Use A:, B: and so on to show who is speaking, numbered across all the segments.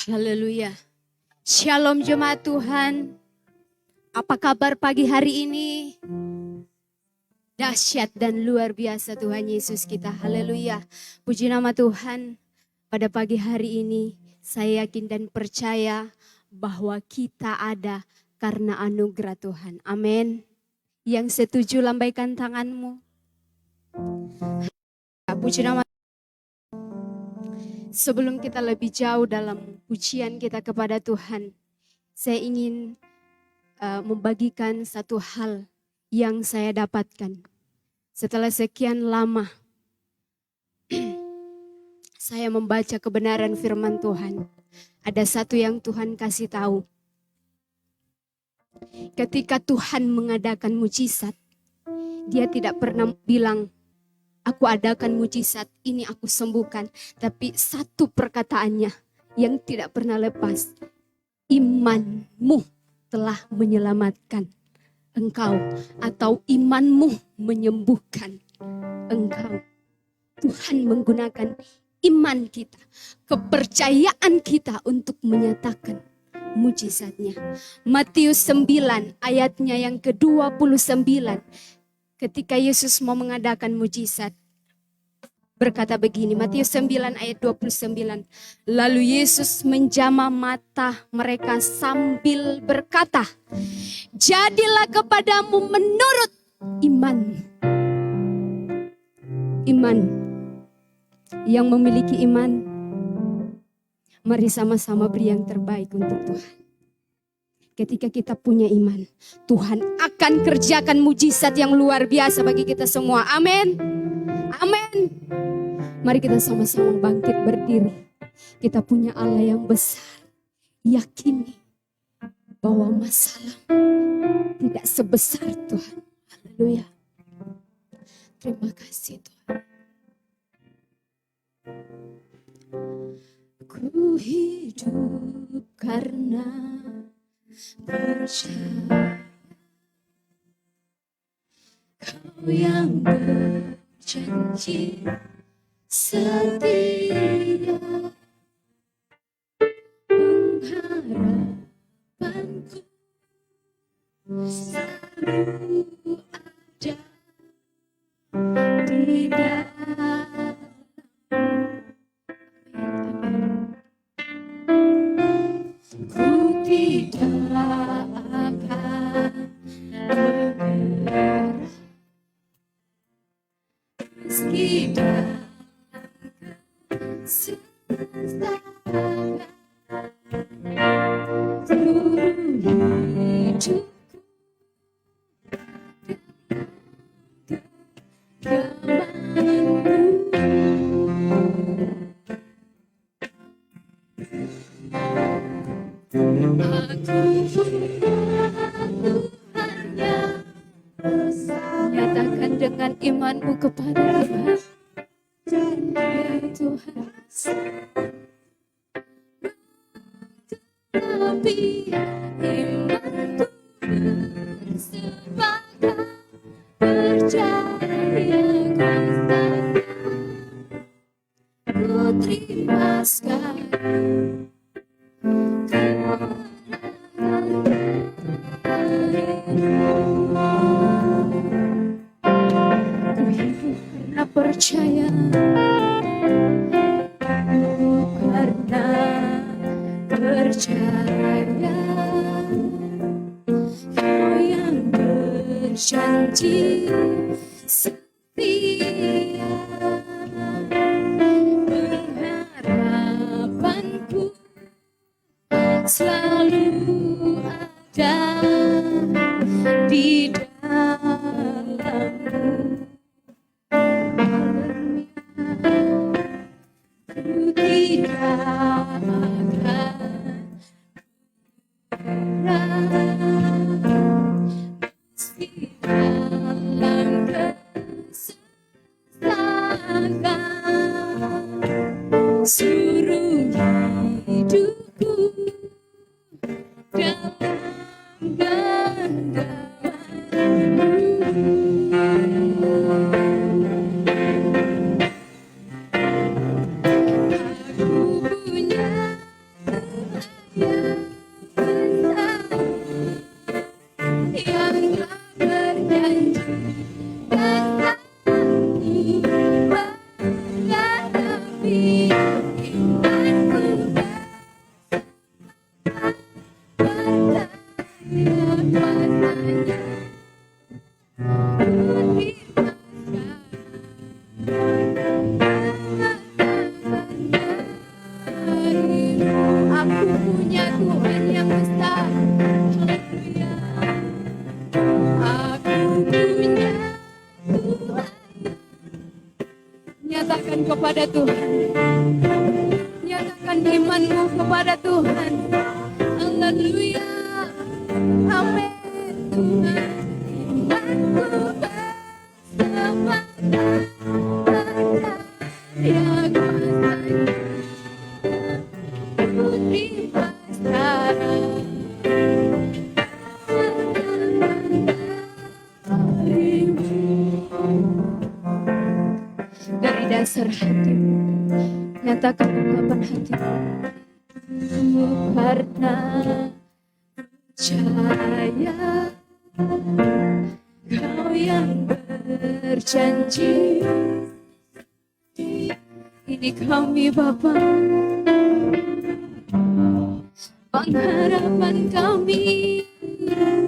A: Haleluya. Shalom jemaat Tuhan. Apa kabar pagi hari ini? Dahsyat dan luar biasa Tuhan Yesus kita. Haleluya. Puji nama Tuhan. Pada pagi hari ini saya yakin dan percaya bahwa kita ada karena anugerah Tuhan. Amin. Yang setuju lambaikan tanganmu. Puji nama. Sebelum kita lebih jauh dalam pujian kita kepada Tuhan, saya ingin membagikan satu hal yang saya dapatkan. Setelah sekian lama saya membaca kebenaran firman Tuhan, ada satu yang Tuhan kasih tahu. Ketika Tuhan mengadakan mujizat, Dia tidak pernah bilang, aku adakan mujizat, ini aku sembuhkan. Tapi satu perkataannya yang tidak pernah lepas. Imanmu telah menyelamatkan engkau. Atau imanmu menyembuhkan engkau. Tuhan menggunakan iman kita, kepercayaan kita untuk menyatakan mujizatnya. Matius 9 ayatnya yang ke-29. Ketika Yesus mau mengadakan mujizat, berkata begini, Matius 9 ayat 29. Lalu Yesus menjamah mata mereka sambil berkata, jadilah kepadamu menurut iman. Iman. Yang memiliki iman, mari sama-sama beri yang terbaik untuk Tuhan. Ketika kita punya iman, Tuhan akan kerjakan mujizat yang luar biasa bagi kita semua. Amin. Amin. Mari kita sama-sama bangkit berdiri. Kita punya Allah yang besar. Yakini bahwa masalah tidak sebesar Tuhan. Haleluya. Terima kasih Tuhan. Ku hidup karena percaya Kau yang berjanji setia, pengharapanku selalu ada di dalam. Ku tidak akan menyerah meski dalam semesta seluruh hidupku nyatakan dengan imanmu kepada Tuhan. Ya Tuhan, tapi imanku bersepakat percaya ku terima sekarang. Karena percaya, karena percaya, Kau yang berjanji setia, pengharapanku selalu ada di dalam-Mu. Ku tidak akan menyerah meski dalam Nyatakan kepada Tuhan, nyatakan imanmu kepada Tuhan. Haleluya, amin. Tuhan, imanku bersama yang kuasanya putri Bastara. Dari dasar hatimu, nyatakan ungkapan hatimu. Karena percaya Kau yang berjanji, ini kami Bapa, pengharapan kami tidak.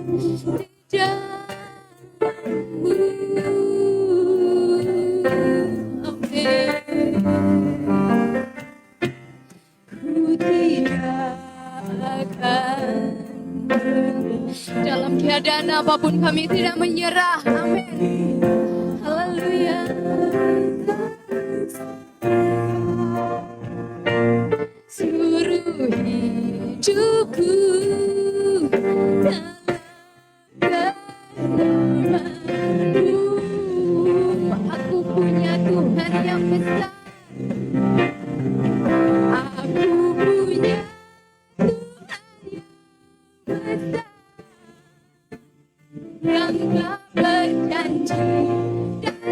A: Dalam keadaan apapun kami tidak menyerah. Amin. Haleluya. Seluruh hidupku aku punya Tuhan yang besar. Aku punya yang tak berjanji dan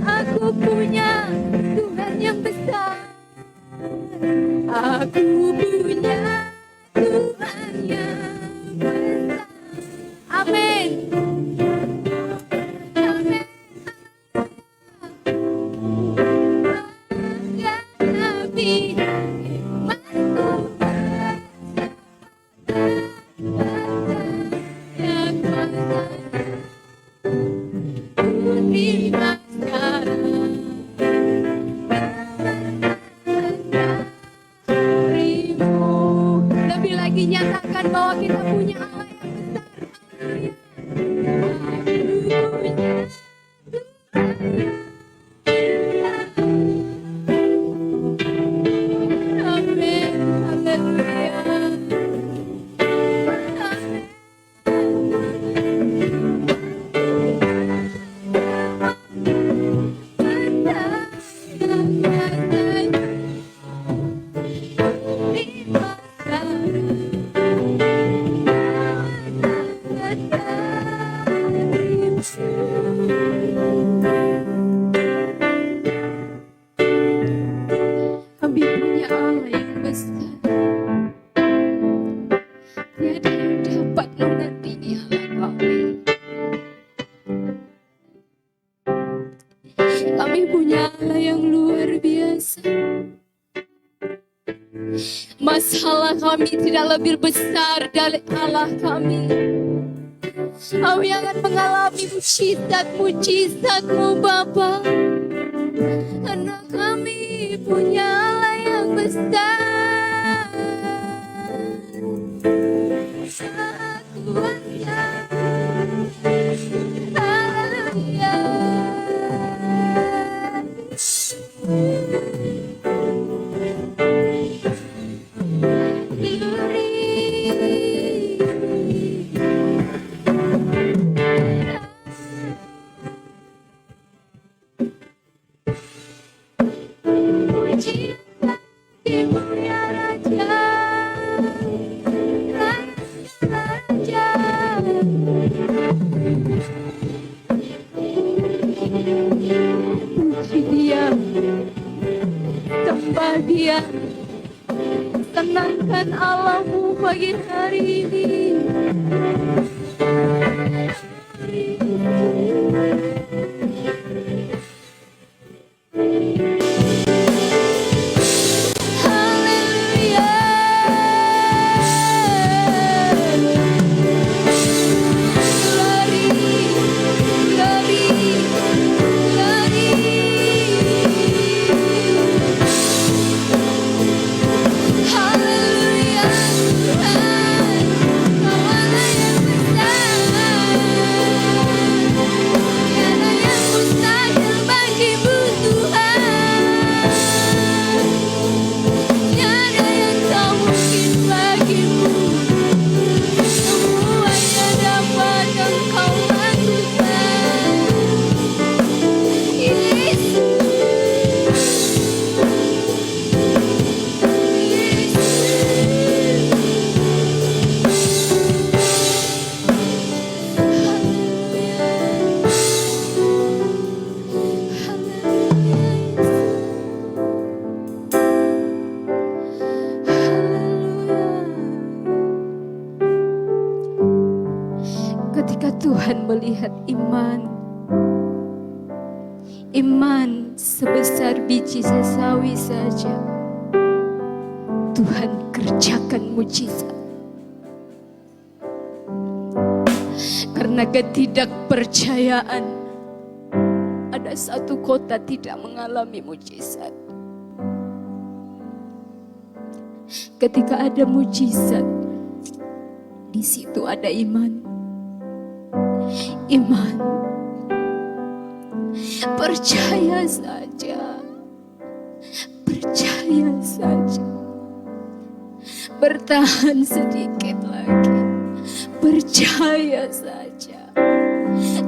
A: aku punya Tuhan yang besar. Aku punya Tuhan yang besar. Amin. Amin. Menghadapi imanku yang kuasa terima sekarang. Lebih lagi nyatakan bahwa kita punya Allah yang besar. Amin. Haleluya. Kami punya Allah yang besar. Tiada yang dapat menandingi Allah kami. Kami punya Allah yang luar biasa. Masalah kami tidak lebih besar dari Allah kami. Kami akan mengalami mujizat-mujizat-Mu Bapa. Karena kami punya Allah yang besar. Kuatnya. Haleluya. Puji Hatimu ya Raja. pagi hari ini. Ketika Tuhan melihat iman sebesar biji sesawi saja, Tuhan kerjakan mujizat. Karena ketidakpercayaan, ada satu kota tidak mengalami mujizat. Ketika ada mujizat, di situ ada iman. Iman, percaya saja, percaya saja, bertahan sedikit lagi, percaya saja.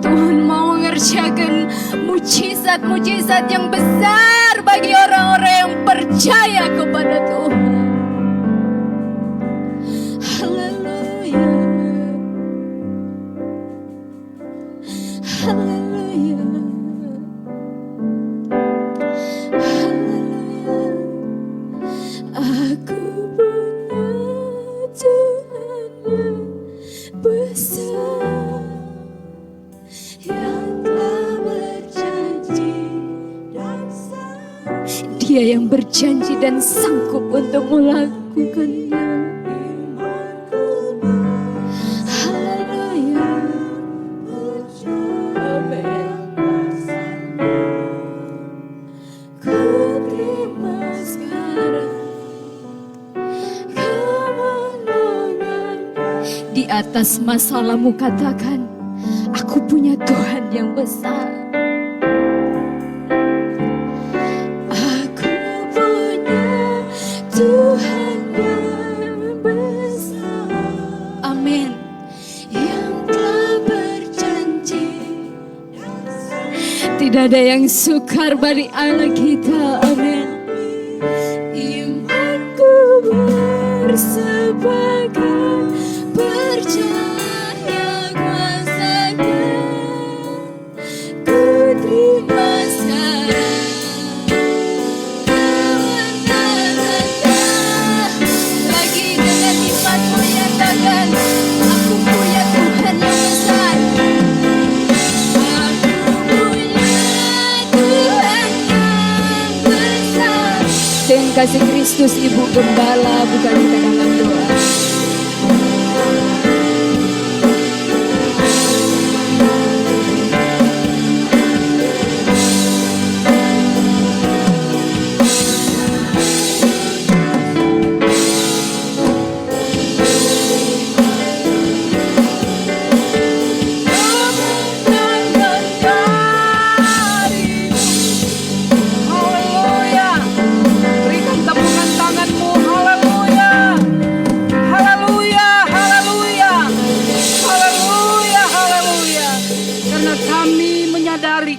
A: Tuhan mau mengerjakan mujizat-mujizat yang besar bagi orang-orang yang percaya kepada Tuhan. Haleluya, haleluya. Aku punya Tuhan yang besar, yang telah berjanji dan sanggup. Dia yang berjanji dan sanggup untuk melakukannya. Di atas masalahmu katakan, aku punya Tuhan yang besar. Aku punya Tuhan yang besar. Amin. Yang telah berjanji. Tidak ada yang sukar bagi Allah kita. Amin. Imanku bersebagai percaya kuasanya, ku terima sekarang kebenarannya. Lagi dengan imanmu nyatakan, aku punya Tuhan yang besar. Aku punya Tuhan yang besar. Dengan kasih Kristus Ibu Gembala, bukan kita dalam doa.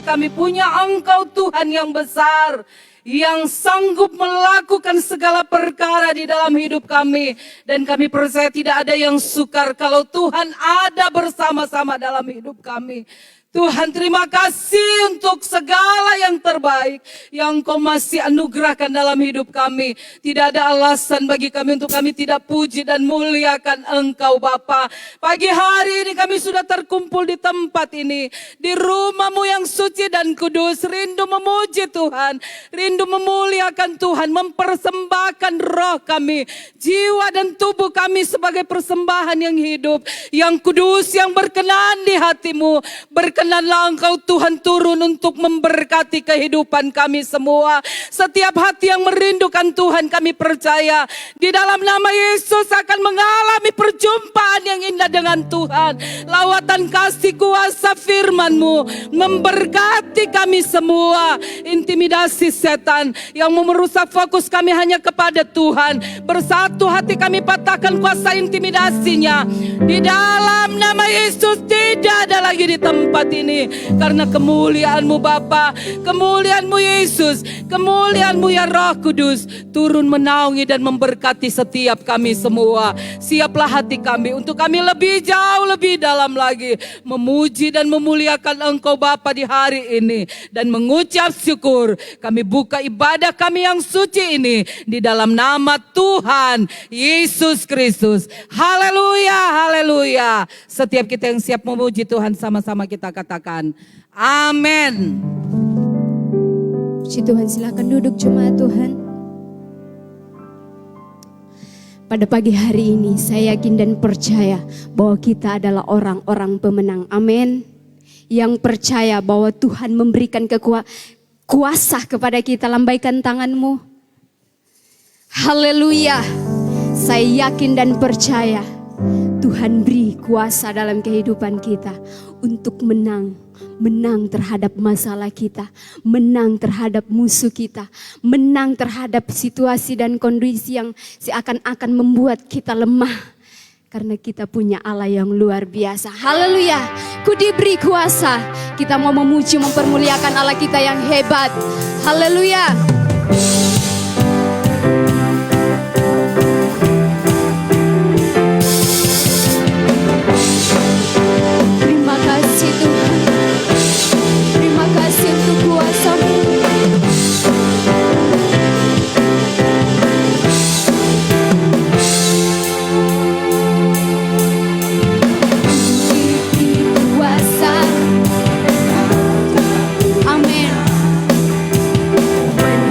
B: Kami punya Engkau Tuhan yang besar, yang sanggup melakukan segala perkara di dalam hidup kami. Dan kami percaya tidak ada yang sukar kalau Tuhan ada bersama-sama dalam hidup kami. Tuhan, terima kasih untuk segala yang terbaik yang Kau masih anugerahkan dalam hidup kami. Tidak ada alasan bagi kami untuk kami tidak puji dan muliakan Engkau Bapa. Pagi hari ini kami sudah terkumpul di tempat ini, di rumah-Mu yang suci dan kudus, rindu memuji Tuhan, rindu memuliakan Tuhan, mempersembahkan roh kami, jiwa dan tubuh kami sebagai persembahan yang hidup, yang kudus, yang berkenan di hati-Mu. Berkenanlah Engkau Tuhan turun untuk memberkati kehidupan kami semua. Setiap hati yang merindukan Tuhan, kami percaya di dalam nama Yesus akan mengalami perjumpaan yang indah dengan Tuhan. Lawatan kasih kuasa firman-Mu memberkati kami semua. Intimidasi setan yang mau merusak fokus kami hanya kepada Tuhan. Bersatu hati kami patahkan kuasa intimidasinya. Di dalam nama Yesus tidak ada lagi di tempat ini, karena kemuliaan-Mu Bapa, kemuliaan-Mu Yesus, kemuliaan-Mu ya Roh Kudus turun menaungi dan memberkati setiap kami semua. Siaplah hati kami untuk kami lebih jauh, lebih dalam lagi memuji dan memuliakan Engkau Bapa di hari ini, dan mengucap syukur. Kami buka ibadah kami yang suci ini di dalam nama Tuhan Yesus Kristus. Haleluya, haleluya. Setiap kita yang siap memuji Tuhan, sama-sama kita katakan amin.
A: Puji Tuhan, silakan duduk jemaat Tuhan. Pada pagi hari ini saya yakin dan percaya bahwa kita adalah orang-orang pemenang. Amin. Yang percaya bahwa Tuhan memberikan kuasa kepada kita. Lambaikan tanganmu. Haleluya. Saya yakin dan percaya Tuhan beri kuasa dalam kehidupan kita untuk menang terhadap masalah kita, menang terhadap musuh kita, menang terhadap situasi dan kondisi yang seakan-akan membuat kita lemah. Karena kita punya Allah yang luar biasa. Haleluya. Ku diberi kuasa. Kita mau memuji, mempermuliakan Allah kita yang hebat. Haleluya. Terima kasih Tuhan. Terima kasih untuk kuasa-Mu. Kuasa. Amin. When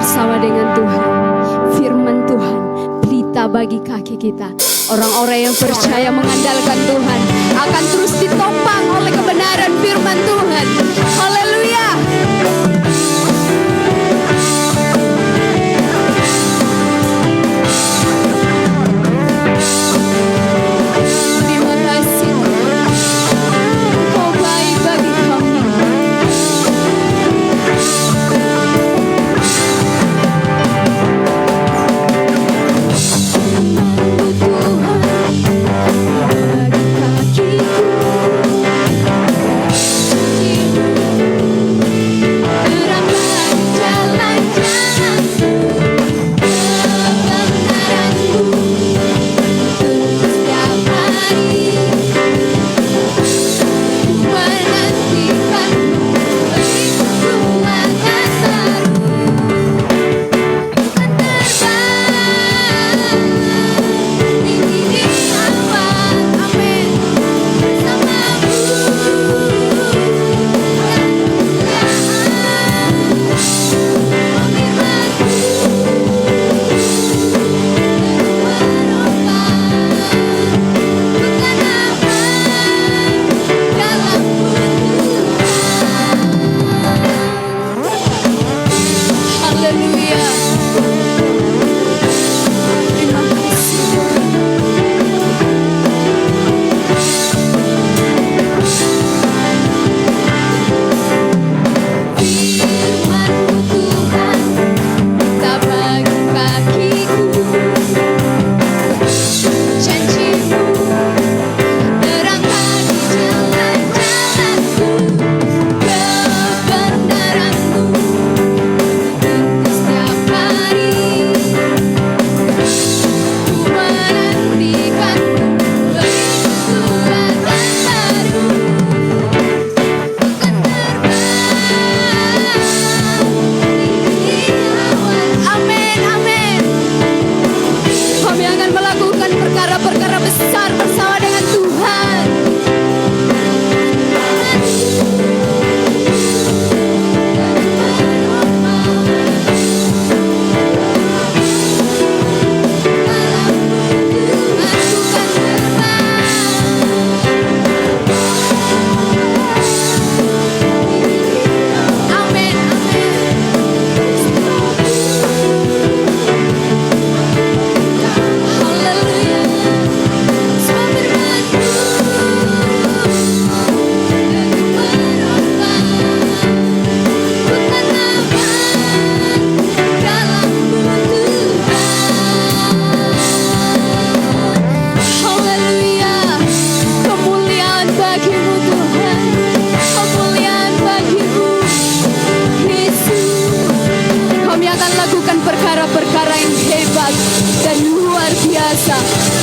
A: bersama dengan Tuhan. Firman Tuhan, pelita bagi kaki kita. Orang-orang yang percaya mengandalkan Tuhan akan terus ditopang oleh kebenaran firman Tuhan. Haleluya. Terima kasih Tuhan. Kau baik bagi kami.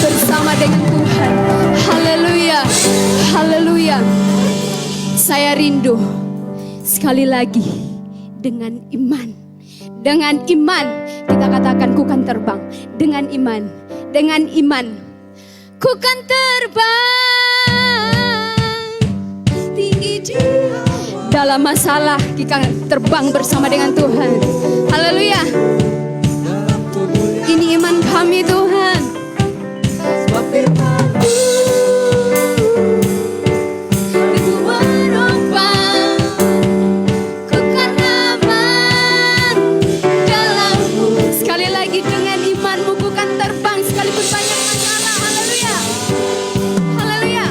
A: bersama dengan Tuhan. Haleluya, haleluya. Saya rindu sekali lagi dengan iman. Dengan iman kita katakan ku kan terbang. Dengan iman, dengan iman ku kan terbang tinggi di dalam masalah kita terbang bersama dengan Tuhan. Haleluya. Ini iman kami Tuhan. Sekali lagi dengan imanmu bukan terbang sekalipun banyak masalah. Haleluya. Haleluya.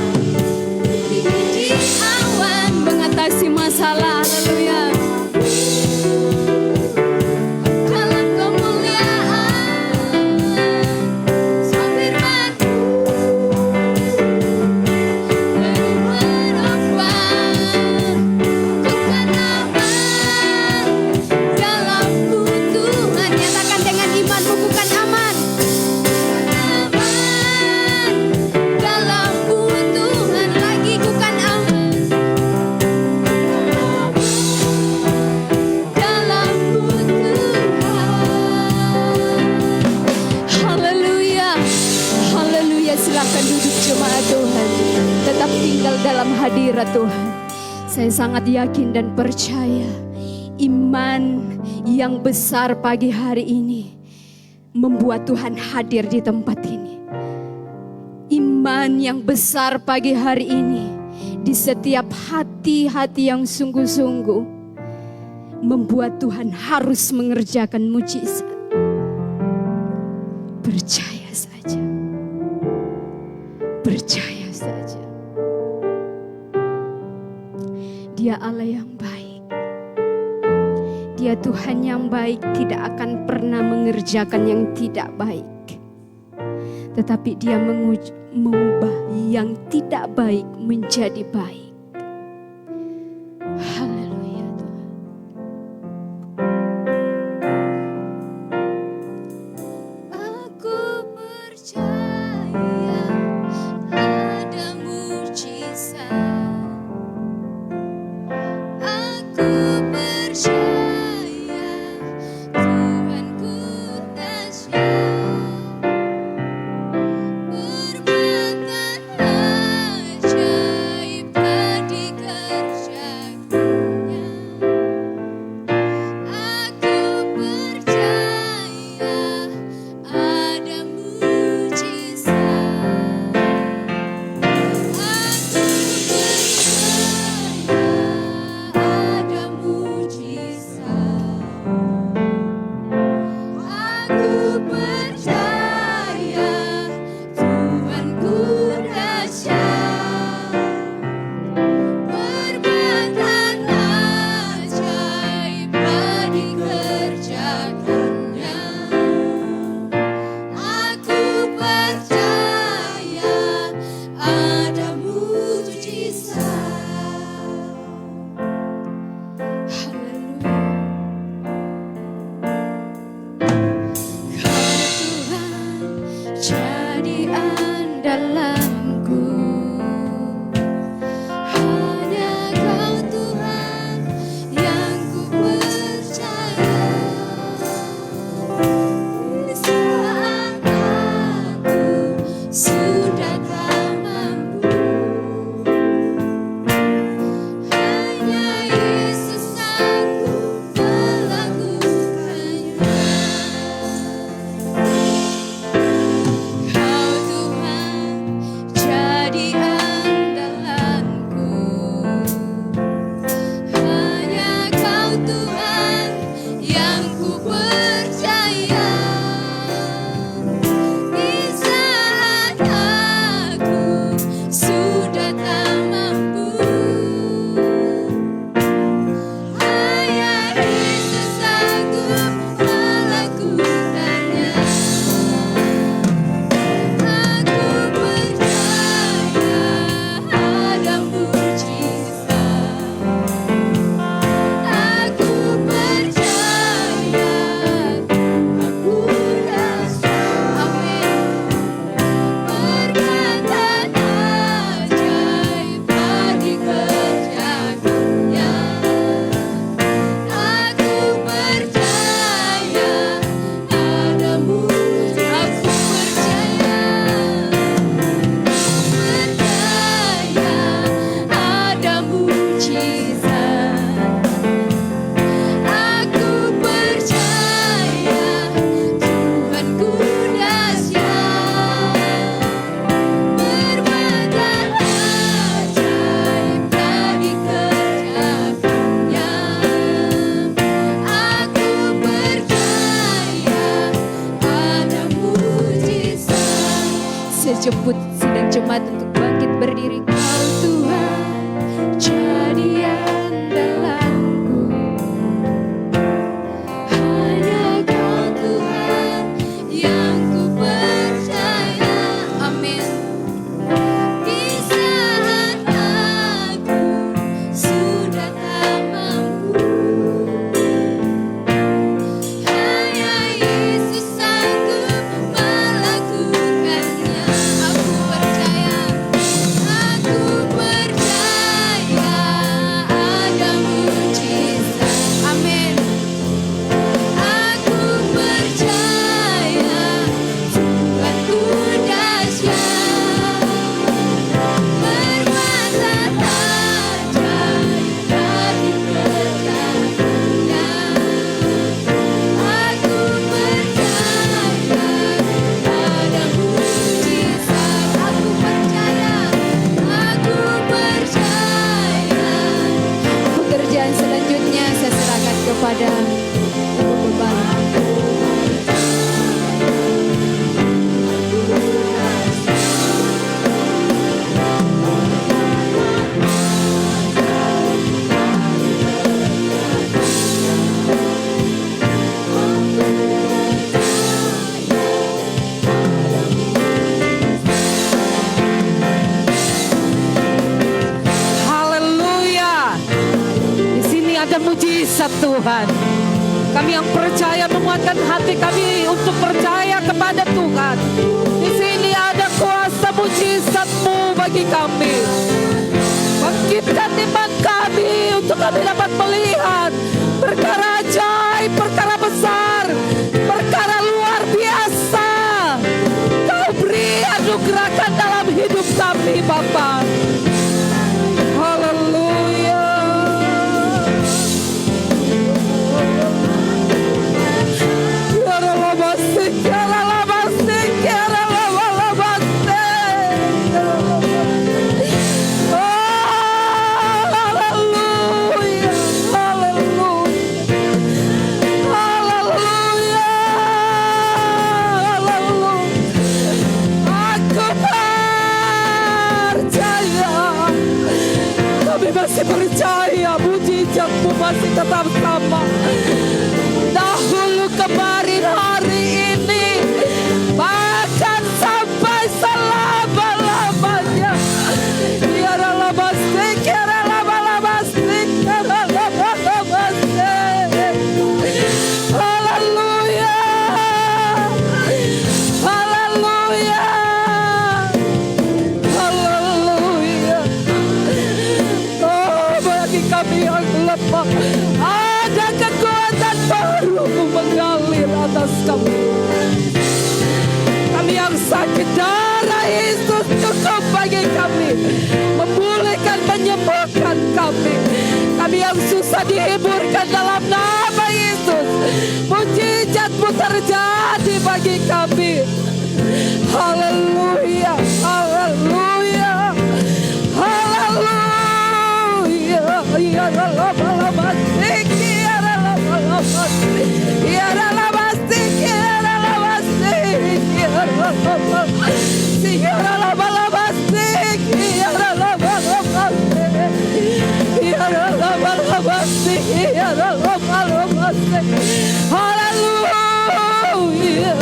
A: Di awan mengatasi masalah. Haleluya. Silakan duduk jemaat Tuhan. Tetap tinggal dalam hadirat Tuhan. Saya sangat yakin dan percaya iman iman yang besar pagi hari ini membuat Tuhan hadir di tempat ini. Iman yang besar pagi hari ini di setiap hati-hati yang sungguh-sungguh membuat Tuhan harus mengerjakan mujizat. Percaya saja. Percaya saja. Dia Allah yang baik. Dia Tuhan yang baik, tidak akan pernah mengerjakan yang tidak baik. Tetapi dia mengubah yang tidak baik menjadi baik. Haleluya Tuhan. Aku percaya ada mujizat. Aku percaya Tuhanku dahsyat. Perbuatan ajaib telah dikerjakannya. Aku percaya ada mujizat. Aku percaya ada mujizat. Aku percaya Tuhanku dahsyat. Perbuatan ajaib telah dikerjakannya. Aku percaya ada mujizat. Haleluya. Kau Tuhan jadi andalanku. Hanya Kau Tuhan yang ku percaya. Di saat aku sudah tak mampu, hanya Yesus sanggup melakukannya. Kau Tuhan jadi andalanku. Hanya Kau Tuhan yang ku percaya. Di saat aku sudah tak mampu, hanya Yesus sanggup melakukannya. Aku percaya ada mujizat. Aku percaya aku dahsyat. Amin. Perbuatan ajaib telah dikerjakannya. Aku percaya ada mujizat. Aku percaya ada mujizat. Aku percaya Tuhanku dahsyat. Perbuatan ajaib telah dikerjakannya. Aku percaya ada mujizat. Saya jemput sidang jemaat untuk bangkit berdiri. Kau Tuhan jadi andalanku. Hanya Kau Tuhan yang ku percaya. Amin. Di saat aku sudah tak mampu, hanya Yesus sanggup melakukannya. Aku percaya. Aku
B: mujizat Tuhan. Kami yang percaya menguatkan hati kami untuk percaya kepada Tuhan. Di sini ada kuasa mujizat-Mu bagi kami. Bangkitkan iman kami untuk kami dapat melihat perkara ajaib, perkara besar, perkara luar biasa. Kau beri anugerahkan dalam hidup kami Bapa. Haleluya. Masih percaya mujizat-Mu masih tetap sama. Dahulu, kemarin, hari ini, bahkan sampai selama-lamanya. Ya Rabastik, ya Rabastik, ya Rabastik. Haleluya. Haleluya. Haleluya. Bagi kami yang lemah, ada kekuatan baru mengalir atas kami. Kami yang sakit, darah Yesus cukup bagi kami, memulihkan, menyembuhkan kami. Kami yang susah dihiburkan dalam nama Yesus. Mujizat-Mu terjadi bagi kami. Haleluya, haleluya, haleluya. Ya Allah, Bastik, ya Allah, Bastik, ya Allah, Bastik, ya Allah, Bastik, ya Allah, Bastik, ya Allah, Bastik, ya Allah, Bastik, ya Allah, Bastik. Haleluya,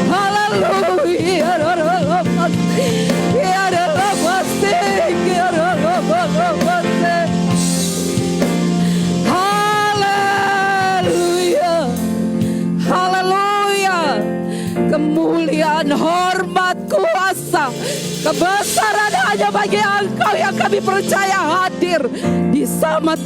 B: haleluya, ya Allah, Bastik, ya Allah, Bastik, ya Allah, Bastik. Haleluya. Kemuliaan, hormat, kuasa, kebesaran hanya bagi Engkau yang kami percaya hadir di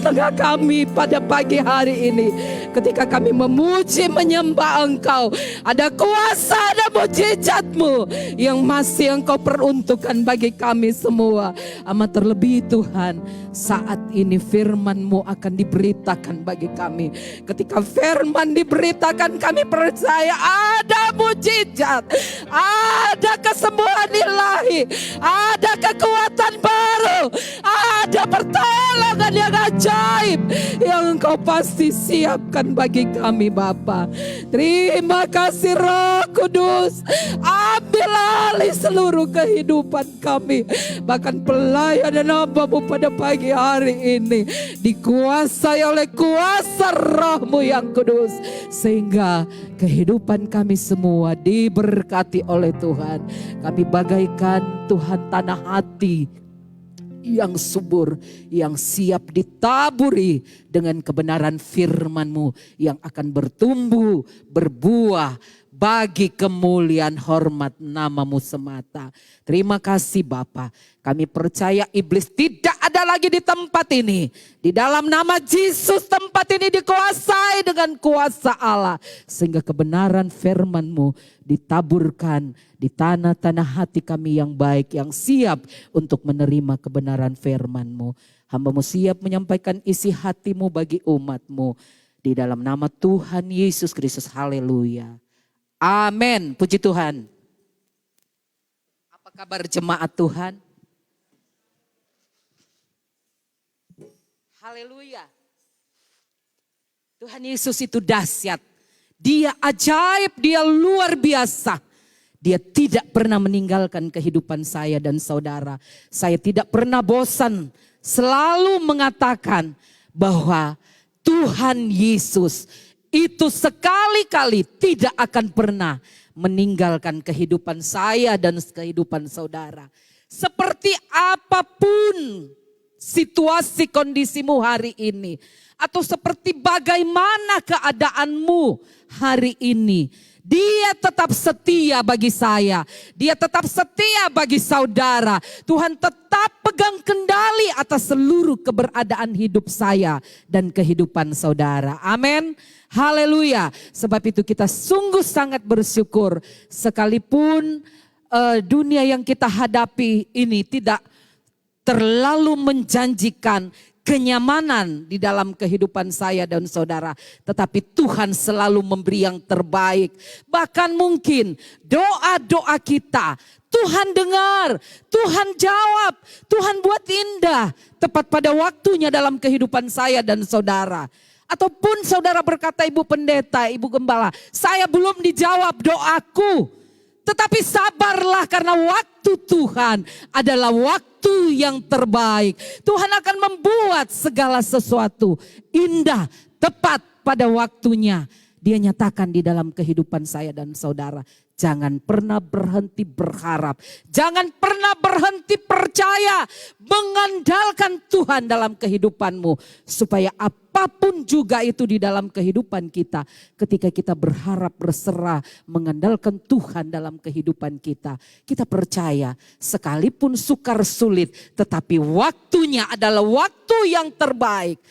B: tengah kami pada pagi hari ini. Ketika kami memuji, menyembah Engkau, ada kuasa, ada mujizat-Mu yang masih Engkau peruntukkan bagi kami semua. Amat terlebih Tuhan, saat ini firman-Mu akan diberitakan bagi kami. Ketika firman diberitakan, kami percaya ada mujizat, ada kesembuhan ilahi, ada kekuatan baru, ada pertolongan yang ajaib yang Engkau pasti siapkan bagi kami Bapa. Terima kasih Roh Kudus, ambil alih seluruh kehidupan kami, bahkan pelayanan hamba-Mu pada pagi hari ini dikuasai oleh kuasa Roh-Mu yang kudus, sehingga kehidupan kami semua diberkati oleh Tuhan. Kami bagaikan Tuhan tanah hati yang subur, yang siap ditaburi dengan kebenaran firman-Mu yang akan bertumbuh, berbuah bagi kemuliaan hormat nama-Mu semata. Terima kasih Bapa. Kami percaya iblis tidak ada lagi di tempat ini. Di dalam nama Yesus tempat ini dikuasai dengan kuasa Allah. Sehingga kebenaran firman-Mu ditaburkan di tanah-tanah hati kami yang baik, yang siap untuk menerima kebenaran firman-Mu. Hamba-Mu siap menyampaikan isi hati-Mu bagi umat-Mu. Di dalam nama Tuhan Yesus Kristus. Haleluya. Amin. Puji Tuhan. Apa kabar jemaat Tuhan? Haleluya. Tuhan Yesus itu dahsyat. Dia ajaib, dia luar biasa. Dia tidak pernah meninggalkan kehidupan saya dan saudara. Saya tidak pernah bosan selalu mengatakan bahwa Tuhan Yesus itu sekali-kali tidak akan pernah meninggalkan kehidupan saya dan kehidupan saudara. Seperti apapun situasi kondisimu hari ini. Atau seperti bagaimana keadaanmu hari ini. Dia tetap setia bagi saya. Dia tetap setia bagi saudara. Tuhan tetap pegang kendali atas seluruh keberadaan hidup saya dan kehidupan saudara. Amin. Haleluya. Sebab itu kita sungguh sangat bersyukur. Sekalipun dunia yang kita hadapi ini tidak terlalu menjanjikan kenyamanan di dalam kehidupan saya dan saudara. Tetapi Tuhan selalu memberi yang terbaik. Bahkan mungkin doa-doa kita Tuhan dengar, Tuhan jawab, Tuhan buat indah. Tepat pada waktunya dalam kehidupan saya dan saudara. Ataupun saudara berkata, Ibu Pendeta, Ibu Gembala, saya belum dijawab doaku. Tetapi sabarlah karena waktu Tuhan adalah waktu yang terbaik. Tuhan akan membuat segala sesuatu indah, tepat pada waktunya. Dia nyatakan di dalam kehidupan saya dan saudara. Jangan pernah berhenti berharap. Jangan pernah berhenti percaya. Mengandalkan Tuhan dalam kehidupanmu. Supaya apapun juga itu di dalam kehidupan kita. Ketika kita berharap berserah. Mengandalkan Tuhan dalam kehidupan kita. Kita percaya sekalipun sukar sulit. Tetapi waktunya adalah waktu yang terbaik.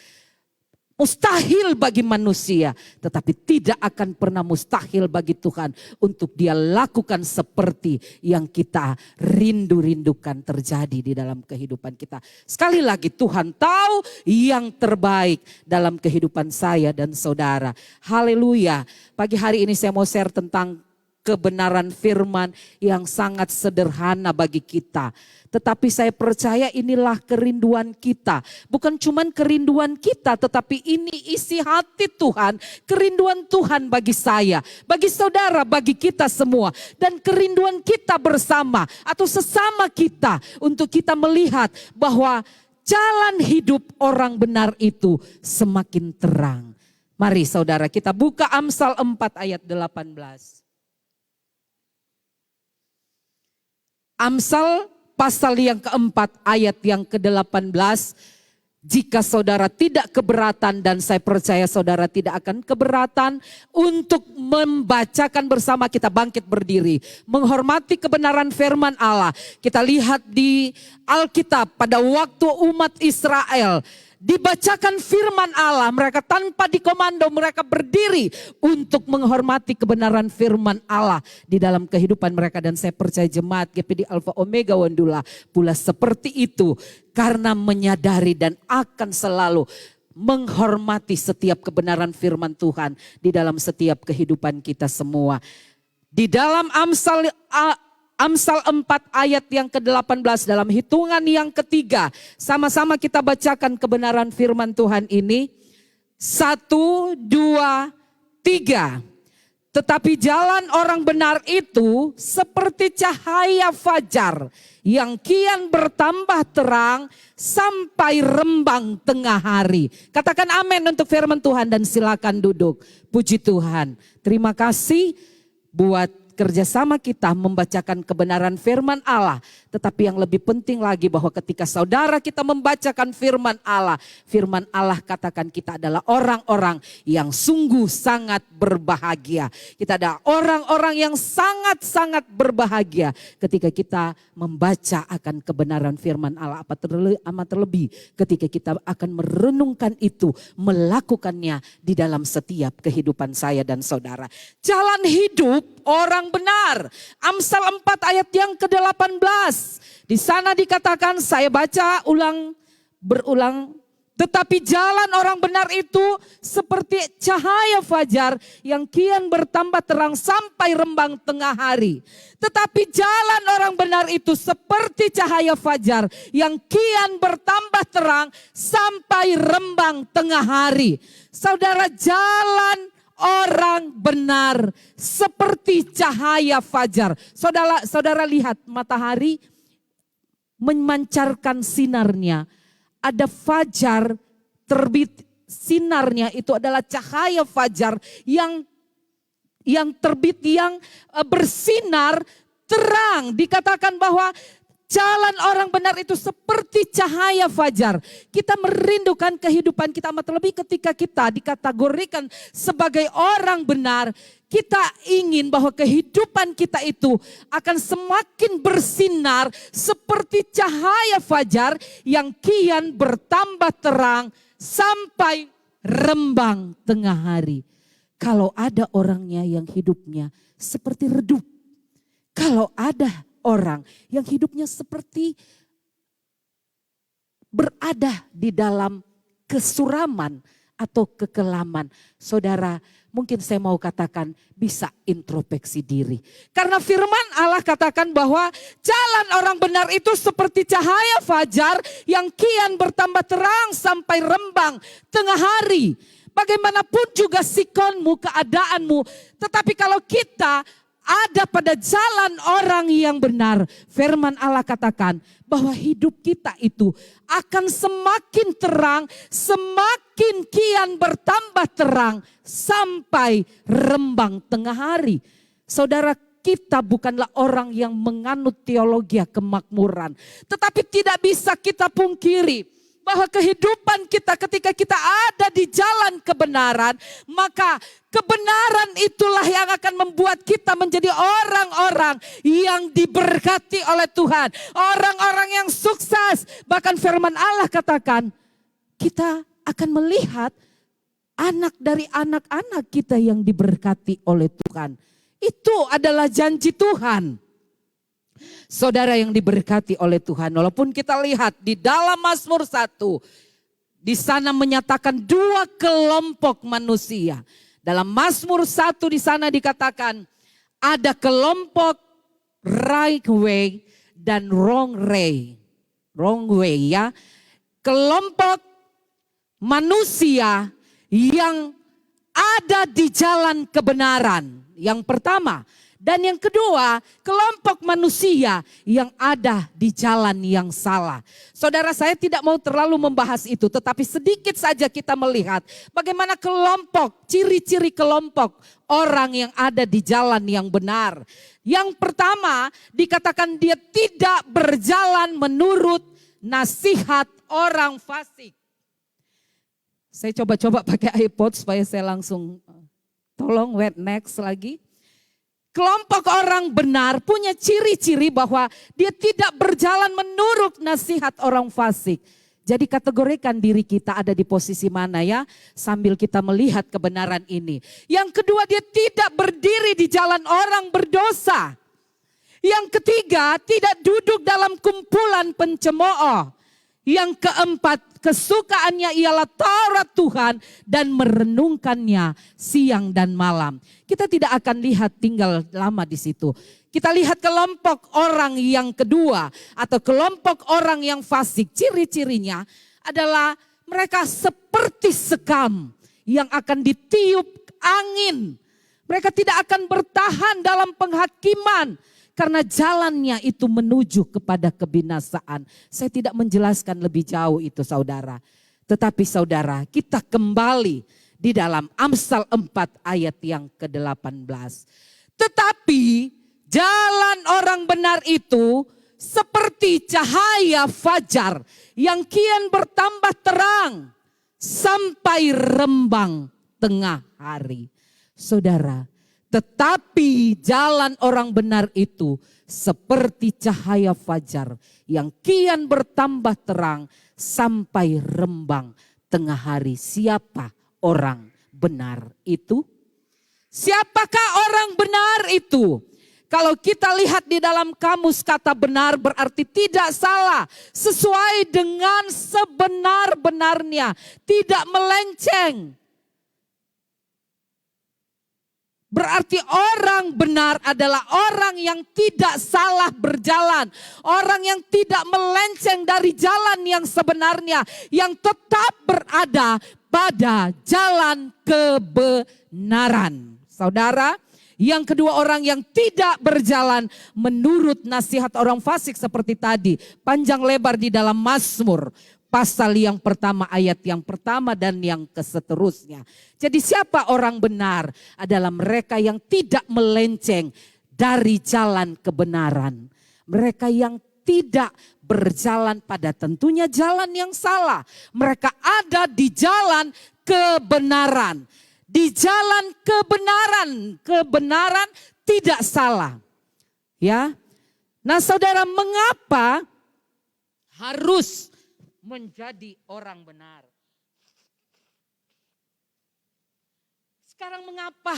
B: Mustahil bagi manusia, tetapi tidak akan pernah mustahil bagi Tuhan untuk Dia lakukan seperti yang kita rindu-rindukan terjadi di dalam kehidupan kita. Sekali lagi Tuhan tahu yang terbaik dalam kehidupan saya dan saudara. Haleluya. Pagi hari ini saya mau share tentang kebenaran firman yang sangat sederhana bagi kita. Tetapi saya percaya inilah kerinduan kita. Bukan cuman kerinduan kita, tetapi ini isi hati Tuhan. Kerinduan Tuhan bagi saya, bagi saudara, bagi kita semua. Dan kerinduan kita bersama atau sesama kita untuk kita melihat bahwa jalan hidup orang benar itu semakin terang. Mari saudara kita buka Amsal 4 ayat 18. Amsal pasal yang keempat ayat yang ke-18. Jika saudara tidak keberatan dan saya percaya saudara tidak akan keberatan untuk membacakan bersama, kita bangkit berdiri. Menghormati kebenaran firman Allah. Kita lihat di Alkitab pada waktu umat Israel dibacakan firman Allah, mereka tanpa dikomando, mereka berdiri untuk menghormati kebenaran firman Allah di dalam kehidupan mereka. Dan saya percaya jemaat GPD Alpha Omega Wandula pula seperti itu, karena menyadari dan akan selalu menghormati setiap kebenaran firman Tuhan di dalam setiap kehidupan kita semua. Di dalam Amsal 4 ayat yang ke-18 dalam hitungan yang ketiga. Sama-sama kita bacakan kebenaran firman Tuhan ini. 1, 2, 3. Tetapi jalan orang benar itu seperti cahaya fajar yang kian bertambah terang sampai rembang tengah hari. Katakan amin untuk firman Tuhan dan silakan duduk. Puji Tuhan. Terima kasih buat kerjasama kita membacakan kebenaran firman Allah. Tetapi yang lebih penting lagi bahwa ketika saudara kita membacakan firman Allah katakan kita adalah orang-orang yang sungguh sangat berbahagia. Kita adalah orang-orang yang sangat-sangat berbahagia ketika kita membaca akan kebenaran firman Allah. Amat terlebih ketika kita akan merenungkan itu, melakukannya di dalam setiap kehidupan saya dan saudara. Jalan hidup orang benar. Amsal 4 ayat yang ke-18. Di sana dikatakan, saya baca berulang. Tetapi jalan orang benar itu seperti cahaya fajar yang kian bertambah terang sampai rembang tengah hari. Tetapi jalan orang benar itu seperti cahaya fajar yang kian bertambah terang sampai rembang tengah hari. Saudara, jalan orang benar seperti cahaya fajar. Saudara lihat matahari memancarkan sinarnya. Ada fajar terbit, sinarnya itu adalah cahaya fajar yang terbit, yang bersinar terang. Dikatakan bahwa Jalan orang benar itu seperti cahaya fajar. Kita merindukan kehidupan kita, terlebih ketika kita dikategorikan sebagai orang benar. Kita ingin bahwa kehidupan kita itu akan semakin bersinar seperti cahaya fajar yang kian bertambah terang sampai rembang tengah hari. Kalau ada orangnya yang hidupnya seperti redup. Kalau ada orang yang hidupnya seperti berada di dalam kesuraman atau kekelaman. Saudara, mungkin saya mau katakan bisa introspeksi diri. Karena firman Allah katakan bahwa jalan orang benar itu seperti cahaya fajar yang kian bertambah terang sampai rembang tengah hari. Bagaimanapun juga sikonmu, keadaanmu. Tetapi kalau kita ada pada jalan orang yang benar, firman Allah katakan bahwa hidup kita itu akan semakin terang, semakin kian bertambah terang sampai rembang tengah hari. Saudara, kita bukanlah orang yang menganut teologi kemakmuran, tetapi tidak bisa kita pungkiri bahwa kehidupan kita ketika kita ada di jalan kebenaran, maka kebenaran itulah yang akan membuat kita menjadi orang-orang yang diberkati oleh Tuhan. Orang-orang yang sukses. Bahkan firman Allah katakan, kita akan melihat anak dari anak-anak kita yang diberkati oleh Tuhan. Itu adalah janji Tuhan. Saudara yang diberkati oleh Tuhan, walaupun kita lihat di dalam Mazmur 1, di sana menyatakan dua kelompok manusia. Dalam Mazmur 1 di sana dikatakan ada kelompok right way dan wrong way. Wrong way ya. Kelompok manusia yang ada di jalan kebenaran. Yang pertama. Dan yang kedua, kelompok manusia yang ada di jalan yang salah. Saudara, saya tidak mau terlalu membahas itu, tetapi sedikit saja kita melihat bagaimana kelompok, ciri-ciri kelompok orang yang ada di jalan yang benar. Yang pertama, dikatakan dia tidak berjalan menurut nasihat orang fasik. Saya coba-coba pakai iPod supaya saya langsung, tolong wait next lagi. Kelompok orang benar punya ciri-ciri bahwa dia tidak berjalan menurut nasihat orang fasik. Jadi kategorikan diri kita ada di posisi mana ya, sambil kita melihat kebenaran ini. Yang kedua, dia tidak berdiri di jalan orang berdosa. Yang ketiga, tidak duduk dalam kumpulan pencemooh. Yang keempat, kesukaannya ialah Taurat Tuhan dan merenungkannya siang dan malam. Kita tidak akan lihat tinggal lama di situ. Kita lihat kelompok orang yang kedua atau kelompok orang yang fasik. Ciri-cirinya adalah mereka seperti sekam yang akan ditiup angin. Mereka tidak akan bertahan dalam penghakiman. Karena jalannya itu menuju kepada kebinasaan. Saya tidak menjelaskan lebih jauh itu saudara. Tetapi saudara, kita kembali di dalam Amsal 4 ayat yang ke-18. Tetapi jalan orang benar itu seperti cahaya fajar yang kian bertambah terang sampai rembang tengah hari. Saudara, tetapi jalan orang benar itu seperti cahaya fajar yang kian bertambah terang sampai rembang tengah hari. Siapa orang benar itu? Siapakah orang benar itu? Kalau kita lihat di dalam kamus kata benar berarti tidak salah. Sesuai dengan sebenar-benarnya. Tidak melenceng. Berarti orang benar adalah orang yang tidak salah berjalan. Orang yang tidak melenceng dari jalan yang sebenarnya. Yang tetap berada pada jalan kebenaran. Saudara, yang kedua orang yang tidak berjalan menurut nasihat orang fasik seperti tadi. Panjang lebar di dalam Mazmur. Pasal yang pertama, ayat yang pertama dan yang seterusnya. Jadi siapa orang benar? Adalah mereka yang tidak melenceng dari jalan kebenaran. Mereka yang
C: tidak berjalan pada tentunya jalan yang salah. Mereka ada di jalan kebenaran. Di jalan kebenaran. Kebenaran tidak salah. Ya. Nah saudara, mengapa harus menjadi orang benar? Sekarang mengapa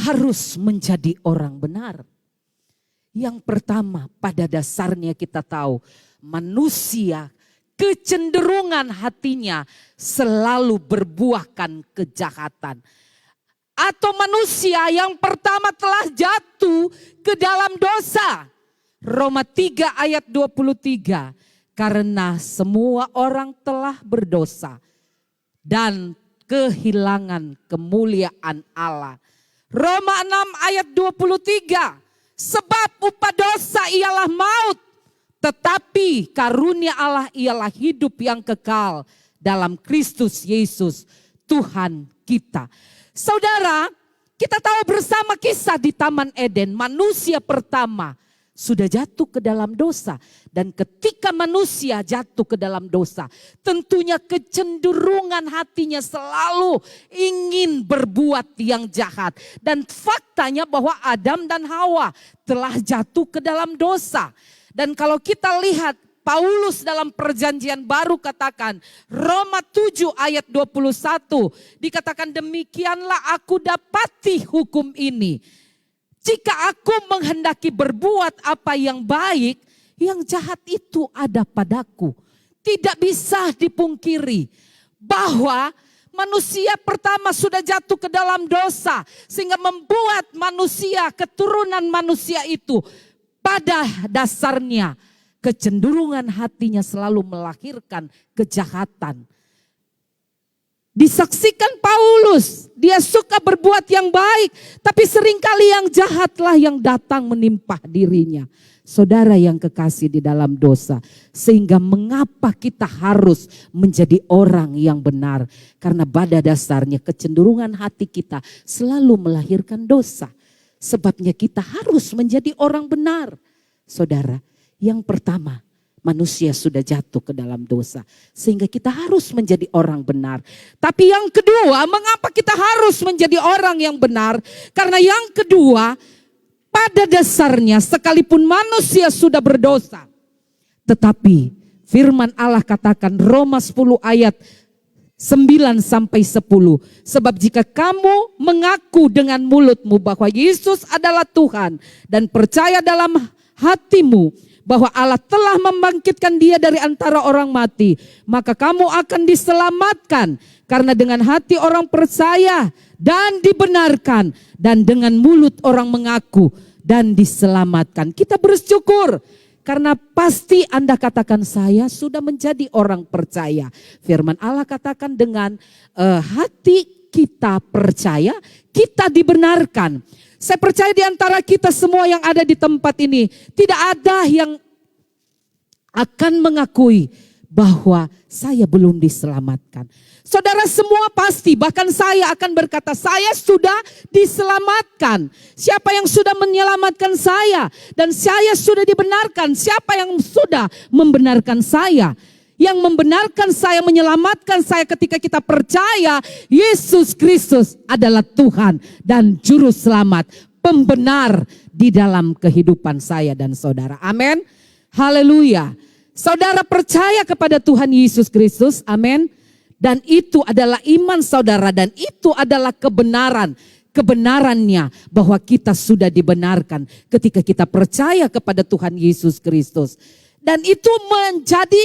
C: harus menjadi orang benar? Yang pertama, pada dasarnya kita tahu manusia kecenderungan hatinya selalu berbuahkan kejahatan. Atau manusia yang pertama telah jatuh ke dalam dosa. Roma 3 ayat 23. Karena semua orang telah berdosa dan kehilangan kemuliaan Allah. Roma 6 ayat 23. Sebab upah dosa ialah maut, tetapi karunia Allah ialah hidup yang kekal dalam Kristus Yesus Tuhan kita. Saudara, kita tahu bersama kisah di Taman Eden, manusia pertama sudah jatuh ke dalam dosa. Dan ketika manusia jatuh ke dalam dosa, tentunya kecenderungan hatinya selalu ingin berbuat yang jahat. Dan faktanya bahwa Adam dan Hawa telah jatuh ke dalam dosa. Dan kalau kita lihat Paulus dalam perjanjian baru katakan, Roma 7 ayat 21, dikatakan demikianlah aku dapati hukum ini. Jika aku menghendaki berbuat apa yang baik, yang jahat itu ada padaku. Tidak bisa dipungkiri bahwa manusia pertama sudah jatuh ke dalam dosa. Sehingga membuat manusia, keturunan manusia itu pada dasarnya kecenderungan hatinya selalu melahirkan kejahatan. Disaksikan Paulus, dia suka berbuat yang baik, tapi seringkali yang jahatlah yang datang menimpa dirinya. Saudara yang kekasih di dalam dosa, sehingga mengapa kita harus menjadi orang yang benar? Karena pada dasarnya kecenderungan hati kita selalu melahirkan dosa. Sebabnya kita harus menjadi orang benar. Saudara, yang pertama, manusia sudah jatuh ke dalam dosa. Sehingga kita harus menjadi orang benar. Tapi yang kedua, mengapa kita harus menjadi orang yang benar? Karena yang kedua, pada dasarnya sekalipun manusia sudah berdosa. Tetapi firman Allah katakan Roma 10 ayat 9 sampai 10. Sebab jika kamu mengaku dengan mulutmu bahwa Yesus adalah Tuhan. Dan percaya dalam hatimu bahwa Allah telah membangkitkan dia dari antara orang mati, maka kamu akan diselamatkan. Karena dengan hati orang percaya dan dibenarkan, dan dengan mulut orang mengaku dan diselamatkan. Kita bersyukur karena pasti Anda katakan saya sudah menjadi orang percaya. Firman Allah katakan dengan hati kita percaya, kita dibenarkan. Saya percaya di antara kita semua yang ada di tempat ini, tidak ada yang akan mengakui bahwa saya belum diselamatkan. Saudara semua pasti, bahkan saya akan berkata, saya sudah diselamatkan. Siapa yang sudah menyelamatkan saya? Dan saya sudah dibenarkan. Siapa yang sudah membenarkan saya? Yang membenarkan saya, menyelamatkan saya ketika kita percaya Yesus Kristus adalah Tuhan dan Juru Selamat, pembenar di dalam kehidupan saya dan saudara. Amin. Haleluya. Saudara percaya kepada Tuhan Yesus Kristus. Amin. Dan itu adalah iman saudara, dan itu adalah kebenaran. Kebenarannya bahwa kita sudah dibenarkan ketika kita percaya kepada Tuhan Yesus Kristus. Dan itu menjadi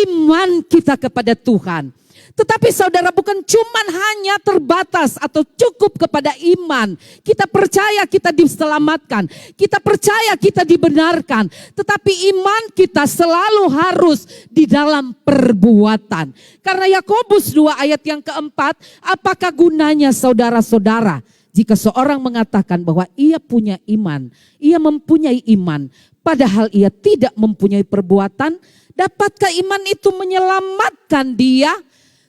C: iman kita kepada Tuhan. Tetapi saudara, bukan cuman hanya terbatas atau cukup kepada iman. Kita percaya kita diselamatkan. Kita percaya kita dibenarkan. Tetapi iman kita selalu harus di dalam perbuatan. Karena Yakobus 2 ayat yang keempat, apakah gunanya saudara-saudara jika seorang mengatakan bahwa ia punya iman, ia mempunyai iman, padahal ia tidak mempunyai perbuatan, dapatkah iman itu menyelamatkan dia?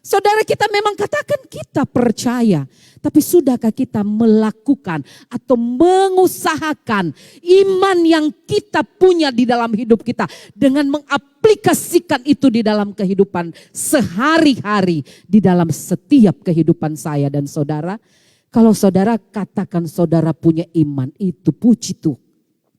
C: Saudara, kita memang katakan kita percaya, tapi sudahkah kita melakukan atau mengusahakan iman yang kita punya di dalam hidup kita dengan mengaplikasikan itu di dalam kehidupan sehari-hari, di dalam setiap kehidupan saya dan saudara? Kalau saudara katakan saudara punya iman, itu puji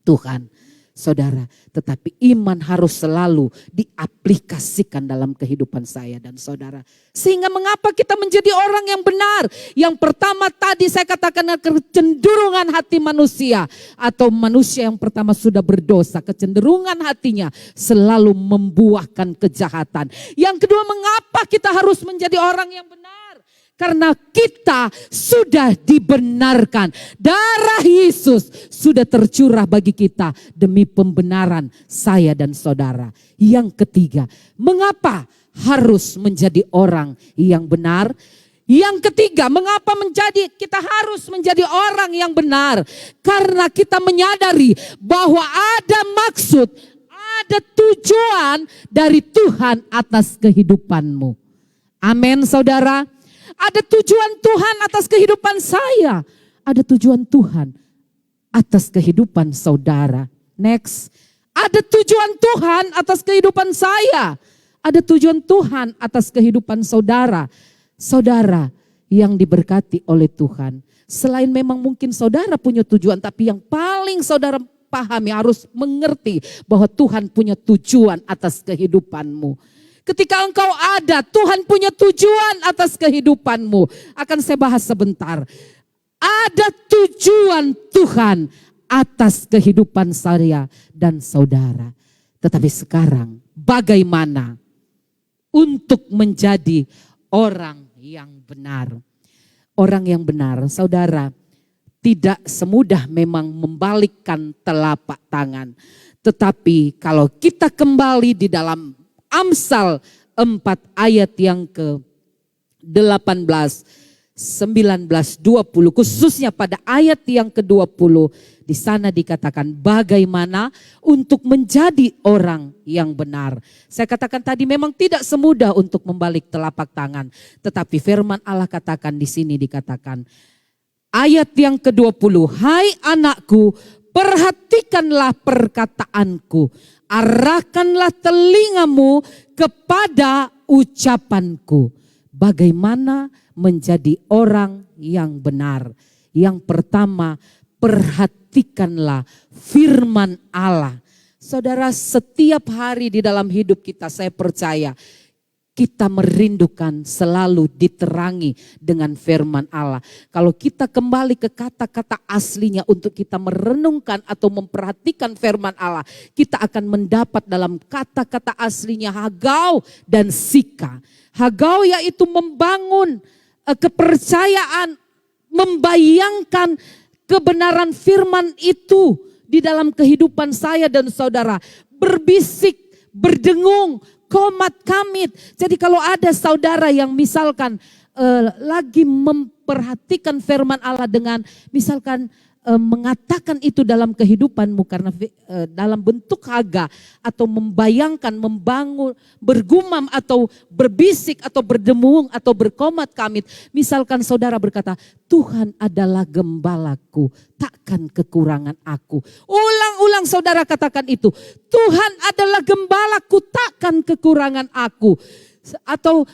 C: Tuhan. Saudara, tetapi iman harus selalu diaplikasikan dalam kehidupan saya dan saudara. Sehingga mengapa kita menjadi orang yang benar? Yang pertama tadi saya katakan kecenderungan hati manusia. Atau manusia yang pertama sudah berdosa. Kecenderungan hatinya selalu membuahkan kejahatan. Yang kedua, mengapa kita harus menjadi orang yang benar? Karena kita sudah dibenarkan. Darah Yesus sudah tercurah bagi kita demi pembenaran saya dan saudara. Yang ketiga, mengapa harus menjadi orang yang benar? Yang ketiga, mengapa kita harus menjadi orang yang benar? Karena kita menyadari bahwa ada maksud, ada tujuan dari Tuhan atas kehidupanmu. Amin, saudara. Ada tujuan Tuhan atas kehidupan saya. Ada tujuan Tuhan atas kehidupan saudara. Next. Ada tujuan Tuhan atas kehidupan saya. Ada tujuan Tuhan atas kehidupan saudara. Saudara yang diberkati oleh Tuhan. Selain memang mungkin saudara punya tujuan, tapi yang paling saudara pahami, harus mengerti bahwa Tuhan punya tujuan atas kehidupanmu. Ketika engkau ada, Tuhan punya tujuan atas kehidupanmu. Akan saya bahas sebentar. Ada tujuan Tuhan atas kehidupan saya dan saudara. Tetapi sekarang bagaimana untuk menjadi orang yang benar? Orang yang benar, saudara, tidak semudah memang membalikkan telapak tangan. Tetapi kalau kita kembali di dalam Amsal 4 ayat yang ke-18, 19, 20, khususnya pada ayat yang ke-20, di sana dikatakan bagaimana untuk menjadi orang yang benar. Saya katakan tadi memang tidak semudah untuk membalik telapak tangan, tetapi firman Allah katakan di sini dikatakan ayat yang ke-20, hai anakku, perhatikanlah perkataanku, arahkanlah telingamu kepada ucapanku. Bagaimana menjadi orang yang benar? Yang pertama, perhatikanlah firman Allah. Saudara, setiap hari di dalam hidup kita, saya percaya kita merindukan selalu diterangi dengan firman Allah. Kalau kita kembali ke kata-kata aslinya untuk kita merenungkan atau memperhatikan firman Allah, kita akan mendapat dalam kata-kata aslinya Hagau dan Sika. Hagau yaitu membangun kepercayaan, membayangkan kebenaran firman itu di dalam kehidupan saya dan saudara. Berbisik, berdengung, komat kamit. Jadi kalau ada saudara yang misalkan lagi memperhatikan firman Allah dengan misalkan mengatakan itu dalam kehidupanmu karena dalam bentuk haga atau membayangkan, membangun, bergumam atau berbisik atau berdengung atau berkomat kamit. Misalkan saudara berkata, Tuhan adalah gembalaku, takkan kekurangan aku. Ulang-ulang saudara katakan itu. Tuhan adalah gembalaku, takkan kekurangan aku. Atau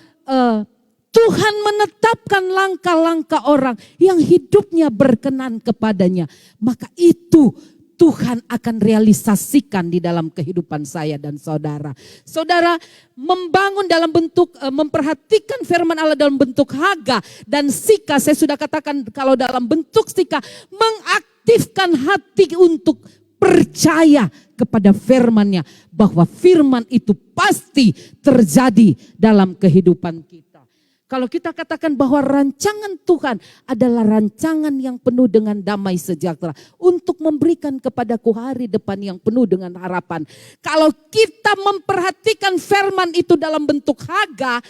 C: Tuhan menetapkan langkah-langkah orang yang hidupnya berkenan kepadanya. Maka itu Tuhan akan realisasikan di dalam kehidupan saya dan saudara. Saudara membangun dalam bentuk, memperhatikan firman Allah dalam bentuk haga dan sika. Saya sudah katakan kalau dalam bentuk sika, mengaktifkan hati untuk percaya kepada firman-Nya. Bahwa firman itu pasti terjadi dalam kehidupan kita. Kalau kita katakan bahwa rancangan Tuhan adalah rancangan yang penuh dengan damai sejahtera. Untuk memberikan kepadaku hari depan yang penuh dengan harapan. Kalau kita memperhatikan firman itu dalam bentuk haga,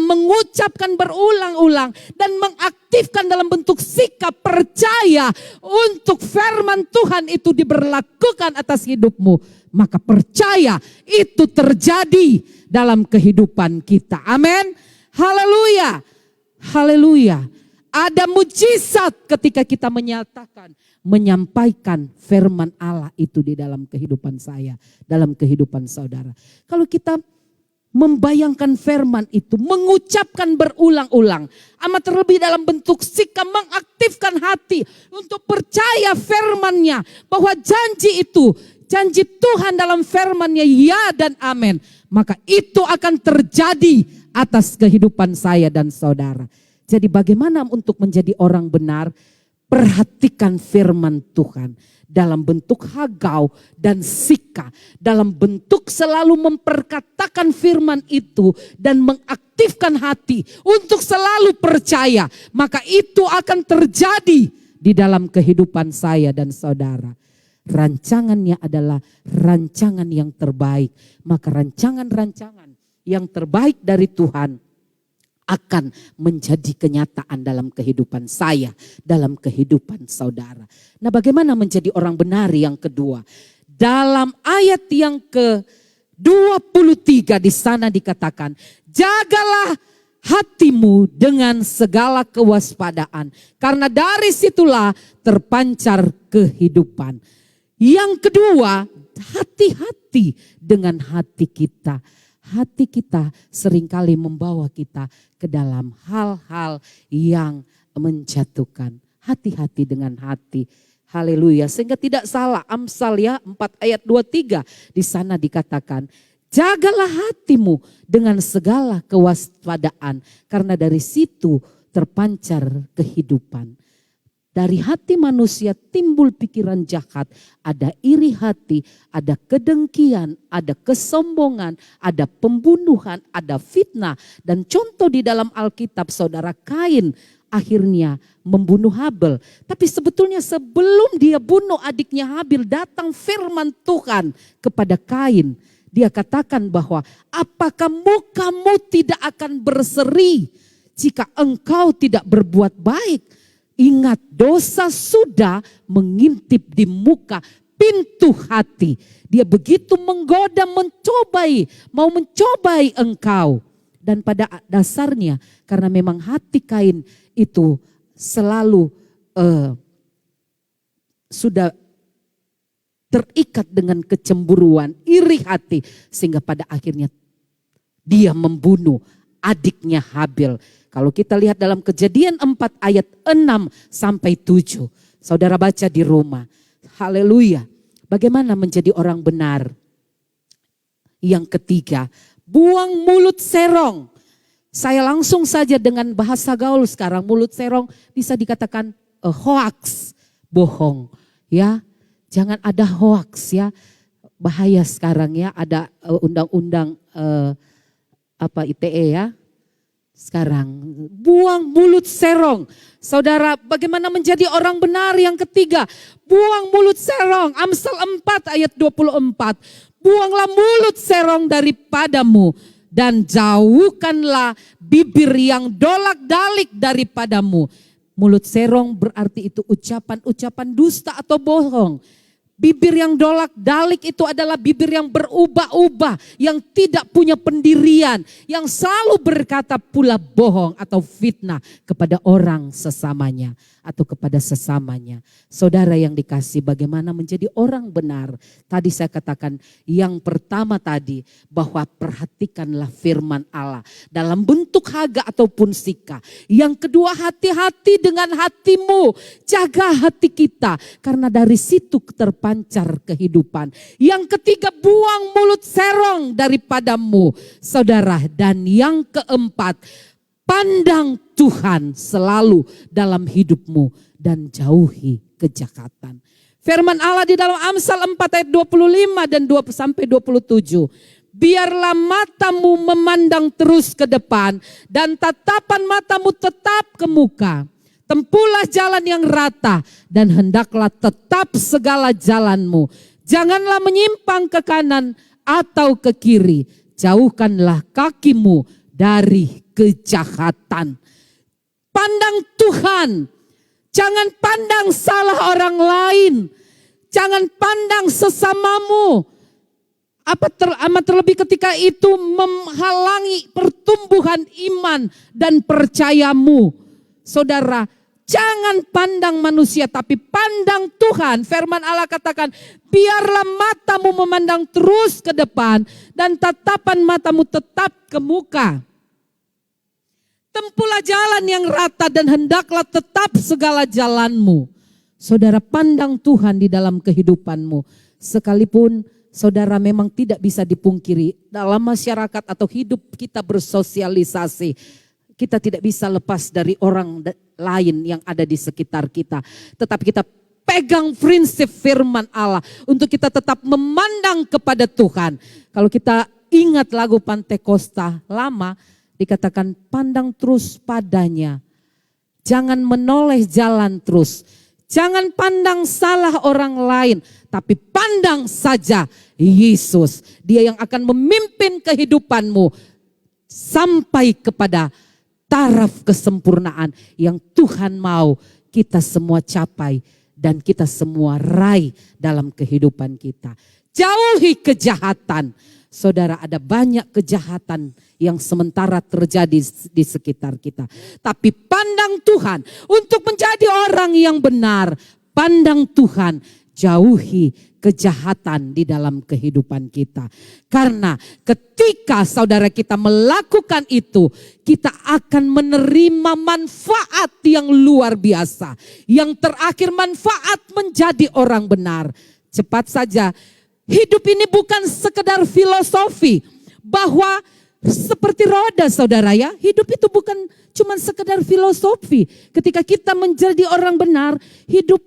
C: mengucapkan berulang-ulang dan mengaktifkan dalam bentuk sikap percaya untuk firman Tuhan itu diberlakukan atas hidupmu. Maka percaya itu terjadi dalam kehidupan kita. Amin. Haleluya. Haleluya. Ada mujizat ketika kita menyampaikan firman Allah itu di dalam kehidupan saya, dalam kehidupan saudara. Kalau kita membayangkan firman itu, mengucapkan berulang-ulang, amat terlebih dalam bentuk sikap mengaktifkan hati untuk percaya firman-Nya, bahwa janji itu, janji Tuhan dalam firman-Nya ya dan amin, maka itu akan terjadi atas kehidupan saya dan saudara. Jadi bagaimana untuk menjadi orang benar? Perhatikan firman Tuhan dalam bentuk Hagau dan Sika, dalam bentuk selalu memperkatakan firman itu dan mengaktifkan hati untuk selalu percaya, maka itu akan terjadi di dalam kehidupan saya dan saudara. Rancangannya adalah rancangan yang terbaik, maka rancangan-rancangan yang terbaik dari Tuhan akan menjadi kenyataan dalam kehidupan saya, dalam kehidupan saudara. Nah, bagaimana menjadi orang benar yang kedua? Dalam ayat yang ke-23 di sana dikatakan, jagalah hatimu dengan segala kewaspadaan, karena dari situlah terpancar kehidupan. Yang kedua, hati-hati dengan hati kita. Hati kita seringkali membawa kita ke dalam hal-hal yang menjatuhkan. Hati-hati dengan hati. Haleluya. Sehingga tidak salah, Amsal ya 4 ayat 23 di sana dikatakan, jagalah hatimu dengan segala kewaspadaan, karena dari situ terpancar kehidupan. Dari hati manusia timbul pikiran jahat, ada iri hati, ada kedengkian, ada kesombongan, ada pembunuhan, ada fitnah. Dan contoh di dalam Alkitab, saudara, Kain akhirnya membunuh Habel. Tapi sebetulnya sebelum dia bunuh adiknya Habil, datang firman Tuhan kepada Kain. Dia katakan bahwa apakah mukamu tidak akan berseri jika engkau tidak berbuat baik? Ingat, dosa sudah mengintip di muka pintu hati. Dia begitu menggoda, mau mencobai engkau. Dan pada dasarnya, karena memang hati Kain itu selalu sudah terikat dengan kecemburuan, iri hati. Sehingga pada akhirnya dia membunuh adiknya Habil. Kalau kita lihat dalam Kejadian 4 ayat 6 sampai 7. Saudara baca di rumah. Haleluya. Bagaimana menjadi orang benar? Yang ketiga, buang mulut serong. Saya langsung saja dengan bahasa gaul sekarang, mulut serong bisa dikatakan hoax, bohong. Ya, jangan ada hoax ya. Bahaya sekarang ya, ada undang-undang ITE ya. Sekarang buang mulut serong. Saudara, bagaimana menjadi orang benar? Yang ketiga, buang mulut serong. Amsal 4 ayat 24. Buanglah mulut serong daripadamu dan jauhkanlah bibir yang dolak-dalik daripadamu. Mulut serong berarti itu ucapan-ucapan dusta atau bohong. Bibir yang dolak-dalik itu adalah bibir yang berubah-ubah, yang tidak punya pendirian, yang selalu berkata pula bohong atau fitnah kepada orang sesamanya atau kepada sesamanya. Saudara yang dikasih, bagaimana menjadi orang benar? Tadi saya katakan yang pertama tadi, bahwa perhatikanlah firman Allah dalam bentuk Haga ataupun Sika. Yang kedua, hati-hati dengan hatimu, jaga hati kita karena dari situ terpancar kehidupan. Yang ketiga, buang mulut serong daripadamu, saudara. Dan yang keempat, pandang Tuhan selalu dalam hidupmu dan jauhi kejahatan. Firman Allah di dalam Amsal 4 ayat 25 dan 2-27. Biarlah matamu memandang terus ke depan dan tatapan matamu tetap ke muka. Tempuhlah jalan yang rata dan hendaklah tetap segala jalanmu. Janganlah menyimpang ke kanan atau ke kiri. Jauhkanlah kakimu dari kejahatan. Pandang Tuhan. Jangan pandang salah orang lain. Jangan pandang sesamamu. Amat terlebih ketika itu menghalangi pertumbuhan iman dan percayamu. Saudara, jangan pandang manusia tapi pandang Tuhan. Firman Allah katakan, biarlah matamu memandang terus ke depan dan tatapan matamu tetap ke muka. Tempuhlah jalan yang rata dan hendaklah tetap segala jalanmu. Saudara, pandang Tuhan di dalam kehidupanmu. Sekalipun saudara memang tidak bisa dipungkiri dalam masyarakat atau hidup kita bersosialisasi. Kita tidak bisa lepas dari orang lain yang ada di sekitar kita. Tetapi kita pegang prinsip firman Allah untuk kita tetap memandang kepada Tuhan. Kalau kita ingat lagu Pantekosta lama, dikatakan pandang terus padanya. Jangan menoleh jalan terus. Jangan pandang salah orang lain, tapi pandang saja Yesus. Dia yang akan memimpin kehidupanmu sampai kepada taraf kesempurnaan yang Tuhan mau kita semua capai dan kita semua raih dalam kehidupan kita. Jauhi kejahatan. Saudara, ada banyak kejahatan yang sementara terjadi di sekitar kita. Tapi pandang Tuhan untuk menjadi orang yang benar. Pandang Tuhan, jauhi kejahatan di dalam kehidupan kita. Karena ketika saudara kita melakukan itu, kita akan menerima manfaat yang luar biasa. Yang terakhir, manfaat menjadi orang benar. Cepat saja. Hidup ini bukan sekedar filosofi bahwa seperti roda saudara ya. Hidup itu bukan cuma sekedar filosofi. Ketika kita menjadi orang benar, hidup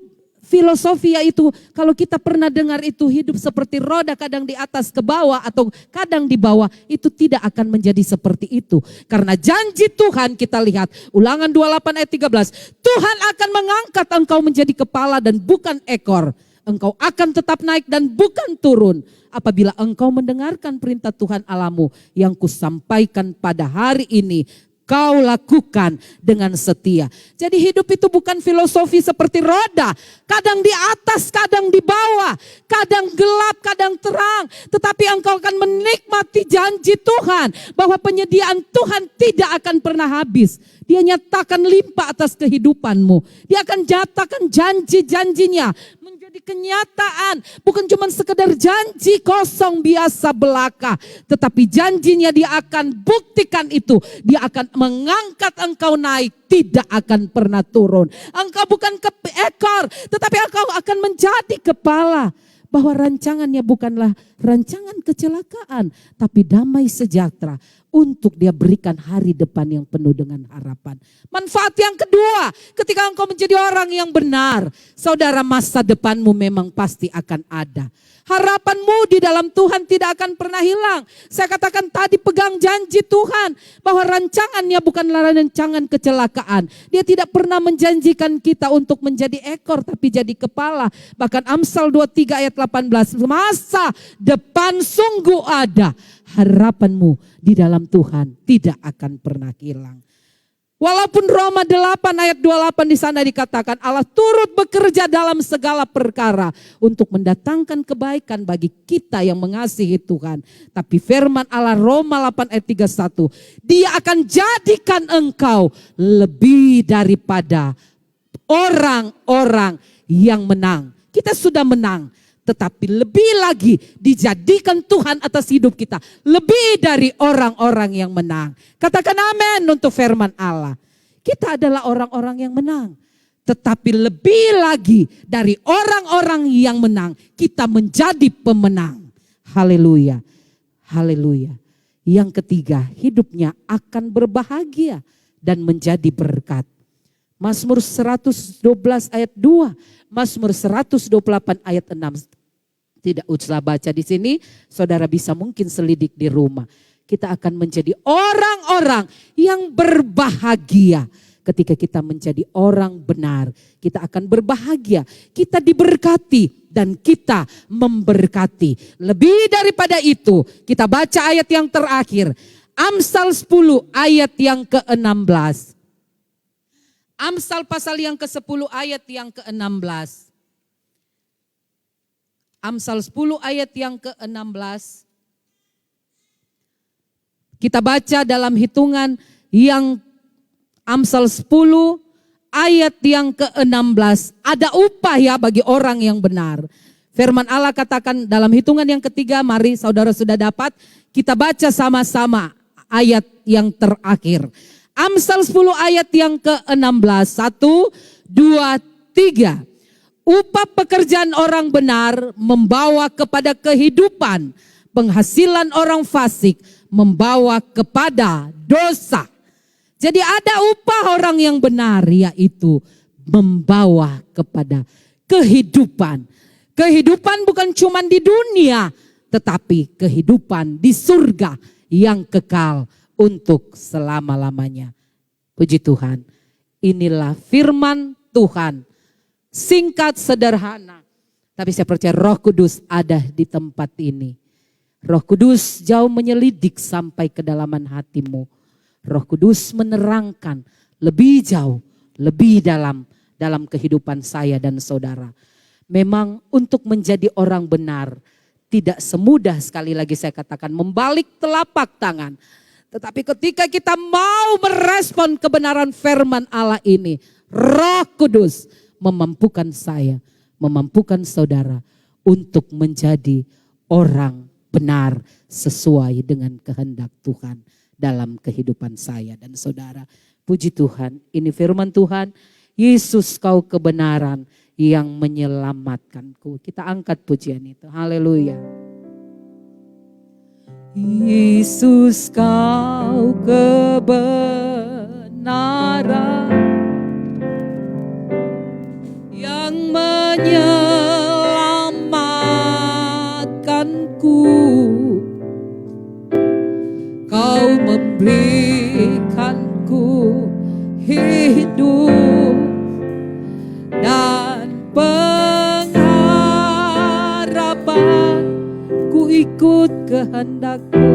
C: filosofi yaitu kalau kita pernah dengar itu hidup seperti roda kadang di atas ke bawah atau kadang di bawah, itu tidak akan menjadi seperti itu. Karena janji Tuhan kita lihat Ulangan 28 ayat 13, Tuhan akan mengangkat engkau menjadi kepala dan bukan ekor. Engkau akan tetap naik dan bukan turun apabila engkau mendengarkan perintah Tuhan Allahmu yang kusampaikan pada hari ini. Kau lakukan dengan setia. Jadi hidup itu bukan filosofi seperti roda. Kadang di atas, kadang di bawah. Kadang gelap, kadang terang. Tetapi engkau akan menikmati janji Tuhan. Bahwa penyediaan Tuhan tidak akan pernah habis. Dia nyatakan limpah atas kehidupanmu. Dia akan nyatakan janji-janjinya menjadi kenyataan. Bukan cuma sekedar janji kosong biasa belaka. Tetapi janjinya dia akan buktikan itu. Dia akan mengangkat engkau naik, tidak akan pernah turun. Engkau bukan ekor, tetapi engkau akan menjadi kepala. Bahwa rancangannya bukanlah rancangan kecelakaan, tapi damai sejahtera untuk dia berikan hari depan yang penuh dengan harapan. Manfaat yang kedua, ketika engkau menjadi orang yang benar, saudara, masa depanmu memang pasti akan ada. Harapanmu di dalam Tuhan tidak akan pernah hilang. Saya katakan tadi, pegang janji Tuhan bahwa rancangannya bukanlah rancangan kecelakaan. Dia tidak pernah menjanjikan kita untuk menjadi ekor tapi jadi kepala. Bahkan Amsal 23 ayat 18, masa depan sungguh ada. Harapanmu di dalam Tuhan tidak akan pernah hilang. Walaupun Roma 8 ayat 28 di sana dikatakan Allah turut bekerja dalam segala perkara untuk mendatangkan kebaikan bagi kita yang mengasihi Tuhan. Tapi firman Allah Roma 8 ayat 31, Dia akan jadikan engkau lebih daripada orang-orang yang menang. Kita sudah menang. Tetapi lebih lagi dijadikan Tuhan atas hidup kita. Lebih dari orang-orang yang menang. Katakan amin untuk firman Allah. Kita adalah orang-orang yang menang. Tetapi lebih lagi dari orang-orang yang menang. Kita menjadi pemenang. Haleluya. Haleluya. Yang ketiga, hidupnya akan berbahagia dan menjadi berkat. Mazmur 112 ayat 2. Mazmur 128 ayat 6. Tidak usah baca di sini, saudara bisa mungkin selidik di rumah. Kita akan menjadi orang-orang yang berbahagia. Ketika kita menjadi orang benar, kita akan berbahagia. Kita diberkati dan kita memberkati. Lebih daripada itu, kita baca ayat yang terakhir. Amsal 10 ayat yang ke-16. Amsal pasal yang ke-10 ayat yang ke-16. Amsal 10 ayat yang ke-16. Kita baca dalam hitungan yang Amsal 10 ayat yang ke-16. Ada upah ya bagi orang yang benar. Firman Allah katakan dalam hitungan yang ketiga, mari saudara sudah dapat, kita baca sama-sama ayat yang terakhir. Amsal 10 ayat yang ke-16. 1, 2, 3. Upah pekerjaan orang benar membawa kepada kehidupan. Penghasilan orang fasik membawa kepada dosa. Jadi ada upah orang yang benar, yaitu membawa kepada kehidupan. Kehidupan bukan cuma di dunia, tetapi kehidupan di surga yang kekal untuk selama-lamanya. Puji Tuhan, inilah firman Tuhan. Singkat, sederhana, tapi saya percaya Roh Kudus ada di tempat ini. Roh Kudus jauh menyelidik sampai kedalaman hatimu. Roh Kudus menerangkan lebih jauh, lebih dalam kehidupan saya dan saudara. Memang untuk menjadi orang benar tidak semudah, sekali lagi saya katakan, membalik telapak tangan. Tetapi ketika kita mau merespon kebenaran firman Allah ini, Roh Kudus memampukan saya, memampukan saudara untuk menjadi orang benar sesuai dengan kehendak Tuhan dalam kehidupan saya dan saudara. Puji Tuhan, ini firman Tuhan. Yesus, kau kebenaran yang menyelamatkanku. Kita angkat pujian itu. Haleluya. Yesus, kau kebenaran yang menyelamatkanku. Kau memberikanku hidup dan pengharapan. Ku ikut kehendakmu,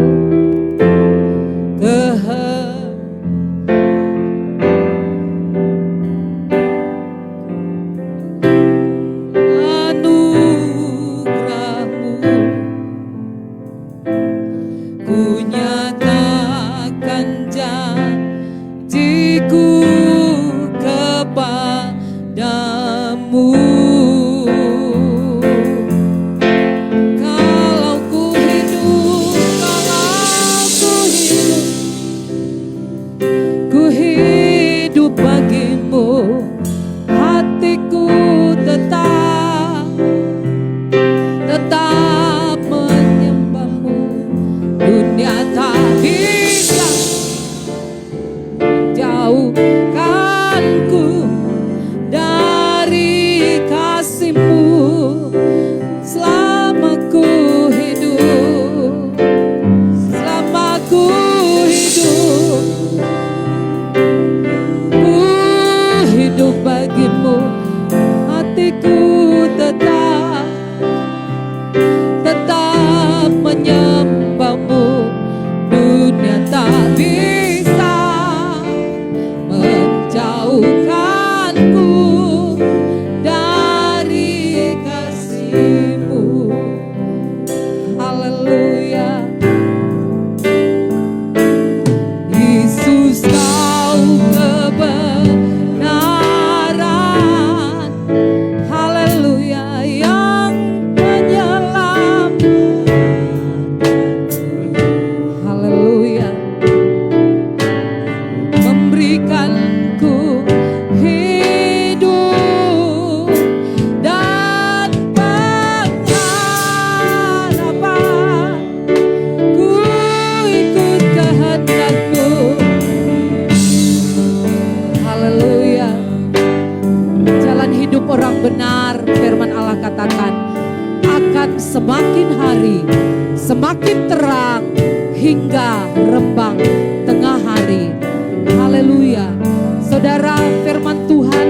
C: anugerahmu. Ku nyatakan janjiku kepadamu. Kalau ku hidup bagimu, hatiku tetap menyembahmu. Dunia tak bisa jauhkanku dari kasih-Mu. Selama ku hidup, ku hidup bagimu, hatiku tetap menyembahmu. Dunia tak bisa menjauhkanku dari kasih-Mu. Haleluya. Yesus, kau kebenaran, haleluya, yang menyelamatkan, haleluya, memberikanku hidup dan pengharapan. Ku ikut kehendak-Mu, haleluya. Jalan hidup orang benar, firman Allah katakan, akan semakin hari semakin terang hingga rembang tengah hari. Haleluya. Saudara, firman Tuhan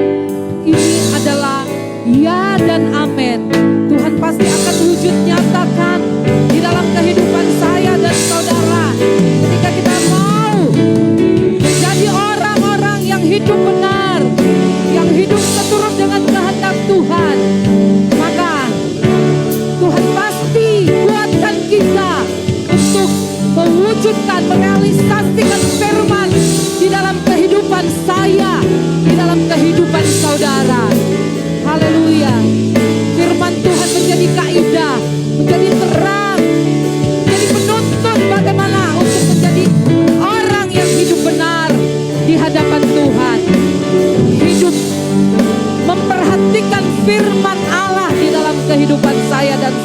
C: ini adalah ya dan amin. Tuhan pasti akan wujud nyatakan di dalam kehidupan saya dan saudara. Ketika kita mau menjadi orang-orang yang hidup benar, yang hidup seturut dengan kehendak Tuhan, maka Tuhan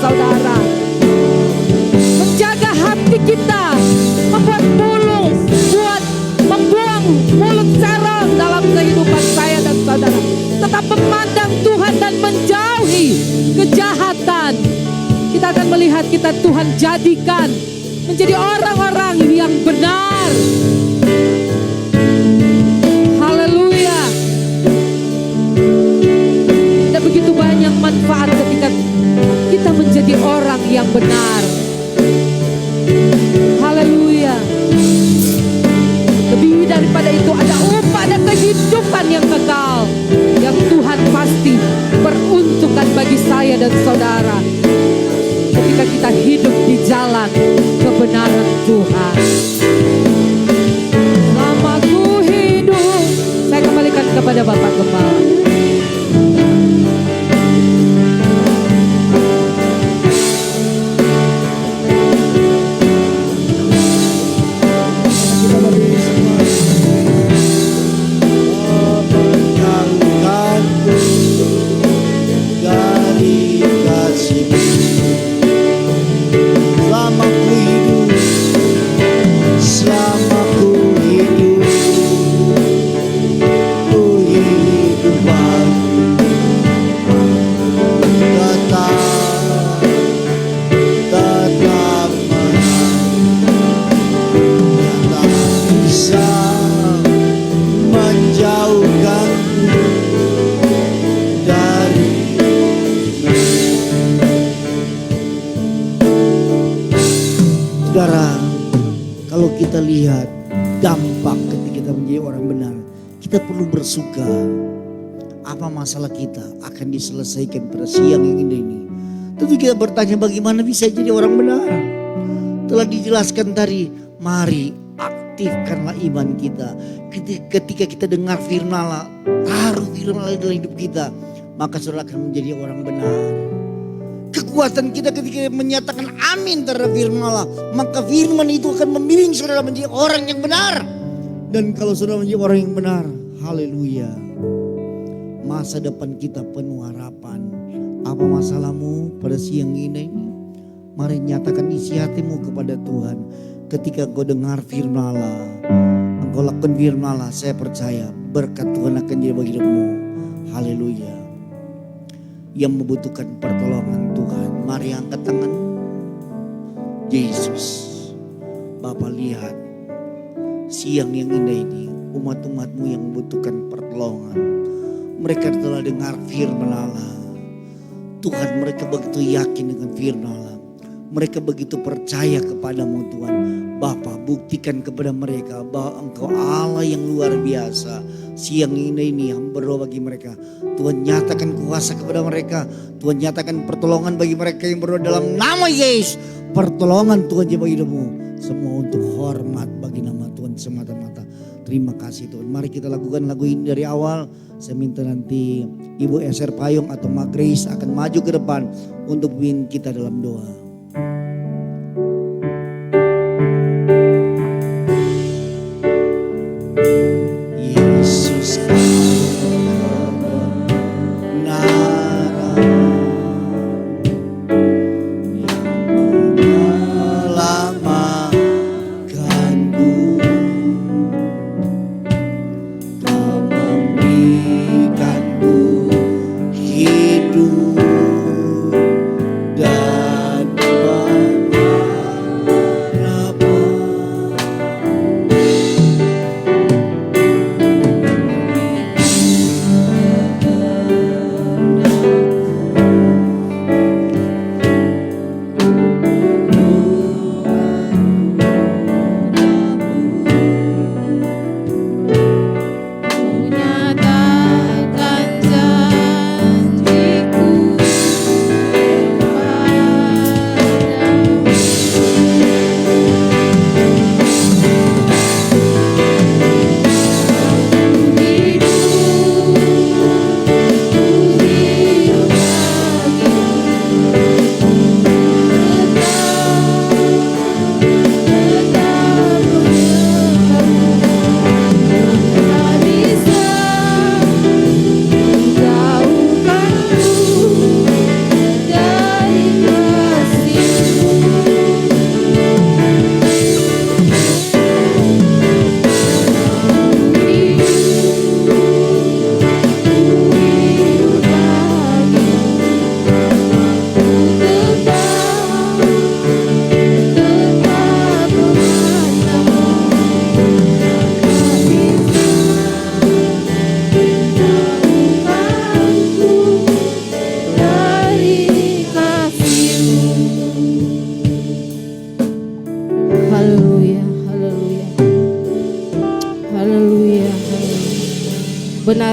C: saudara. Menjaga hati kita, membuat membuang mulut serong dalam kehidupan saya dan saudara. Tetap memandang Tuhan dan menjauhi kejahatan. Kita akan melihat kita Tuhan jadikan menjadi orang-orang yang benar. Haleluya. Ada begitu banyak manfaat ketika kita menjadi orang yang benar. Haleluya. Lebih daripada itu ada upah dan kehidupan yang kekal yang Tuhan pasti peruntukkan bagi saya dan saudara ketika kita hidup di jalan kebenaran Tuhan. Selama ku hidup, saya kembalikan kepada Bapak Gembala.
D: Saudara, kalau kita lihat dampak ketika kita menjadi orang benar, kita perlu bersuka. Apa masalah kita akan diselesaikan pada siang yang indah ini. Tentu kita bertanya bagaimana bisa jadi orang benar. Telah dijelaskan tadi, mari aktifkanlah iman kita. Ketika kita dengar firman Allah, taruh firman Allah dalam hidup kita, maka saudara akan menjadi orang benar. Kekuatan kita ketika menyatakan amin terhadap firman Allah, maka firman itu akan membimbing saudara menjadi orang yang benar. Dan kalau saudara menjadi orang yang benar, haleluya, masa depan kita penuh harapan. Apa masalahmu pada siang ini? Mari nyatakan isi hatimu kepada Tuhan. Ketika engkau dengar firman Allah, engkau lakukan firman Allah, saya percaya berkat Tuhan akan jadi bagi hidupmu. Haleluya. Yang membutuhkan pertolongan Tuhan, mari angkat tangan. Yesus, Bapa lihat siang yang indah ini, umat-umatmu yang membutuhkan pertolongan. Mereka telah dengar firman Allah. Tuhan, mereka begitu yakin dengan firman Allah. Mereka begitu percaya kepadamu Tuhan. Bapa, buktikan kepada mereka bahwa Engkau Allah yang luar biasa. Siang ini yang berdoa bagi mereka. Tuhan nyatakan kuasa kepada mereka. Tuhan nyatakan pertolongan bagi mereka yang berdoa dalam nama Yesus. Pertolongan Tuhan bagi hidupmu. Semua untuk hormat bagi nama Tuhan semata-mata. Terima kasih Tuhan. Mari kita lakukan lagu ini dari awal. Saya minta nanti Ibu Eser Payung atau Mak Grace akan maju ke depan untuk pimpin kita dalam doa.
E: Nyatakan janjiku.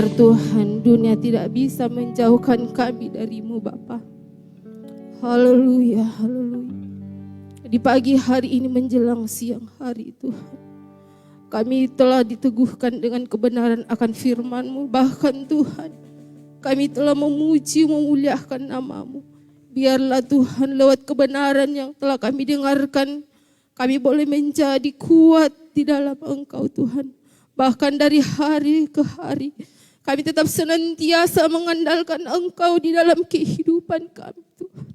E: Biar Tuhan dunia tidak bisa menjauhkan kami darimu Bapa. Haleluya, haleluya. Di pagi hari ini menjelang siang hari Tuhan, kami telah diteguhkan dengan kebenaran akan firman-Mu. Bahkan Tuhan, kami telah memuji, memuliakan nama-Mu. Biarlah Tuhan lewat kebenaran yang telah kami dengarkan, kami boleh menjadi kuat di dalam Engkau Tuhan. Bahkan dari hari ke hari, kami tetap senantiasa mengandalkan Engkau di dalam kehidupan kami Tuhan.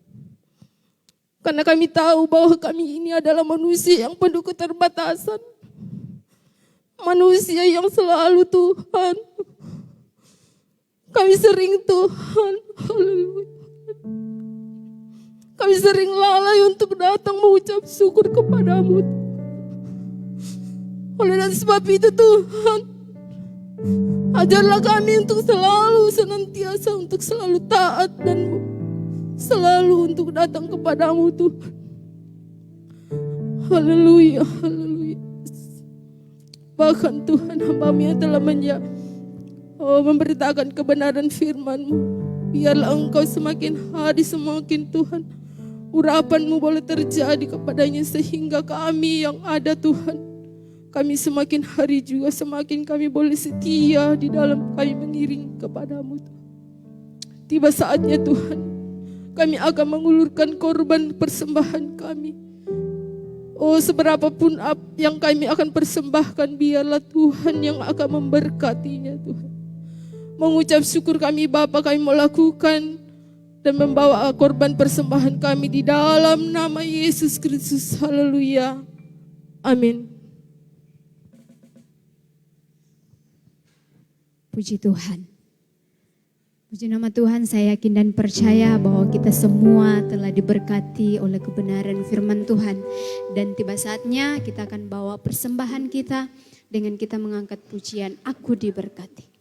E: Karena kami tahu bahwa kami ini adalah manusia yang penuh keterbatasan. Manusia yang selalu Tuhan. Kami sering Tuhan, haleluya. Kami sering lalai untuk datang mengucap syukur kepadamu. Oleh dan sebab itu Tuhan, ajarlah kami untuk selalu senantiasa, untuk selalu taat dan selalu untuk datang kepadamu Tuhan. Haleluya, haleluya. Bahkan Tuhan, hamba-Mu yang telah memberitakan kebenaran firman-Mu, biarlah Engkau semakin hari semakin Tuhan, urapan-Mu boleh terjadi kepadanya, sehingga kami yang ada Tuhan, kami semakin hari juga semakin kami boleh setia di dalam kami mengiring kepadamu. Tiba saatnya Tuhan, kami akan mengulurkan korban persembahan kami. Oh, seberapapun yang kami akan persembahkan, biarlah Tuhan yang akan memberkatinya Tuhan. Mengucap syukur kami Bapa, kami melakukan dan membawa korban persembahan kami di dalam nama Yesus Kristus. Haleluya. Amin.
A: Puji Tuhan. Puji nama Tuhan, saya yakin dan percaya bahwa kita semua telah diberkati oleh kebenaran firman Tuhan. Dan tiba saatnya kita akan bawa persembahan kita dengan kita mengangkat pujian Aku Diberkati.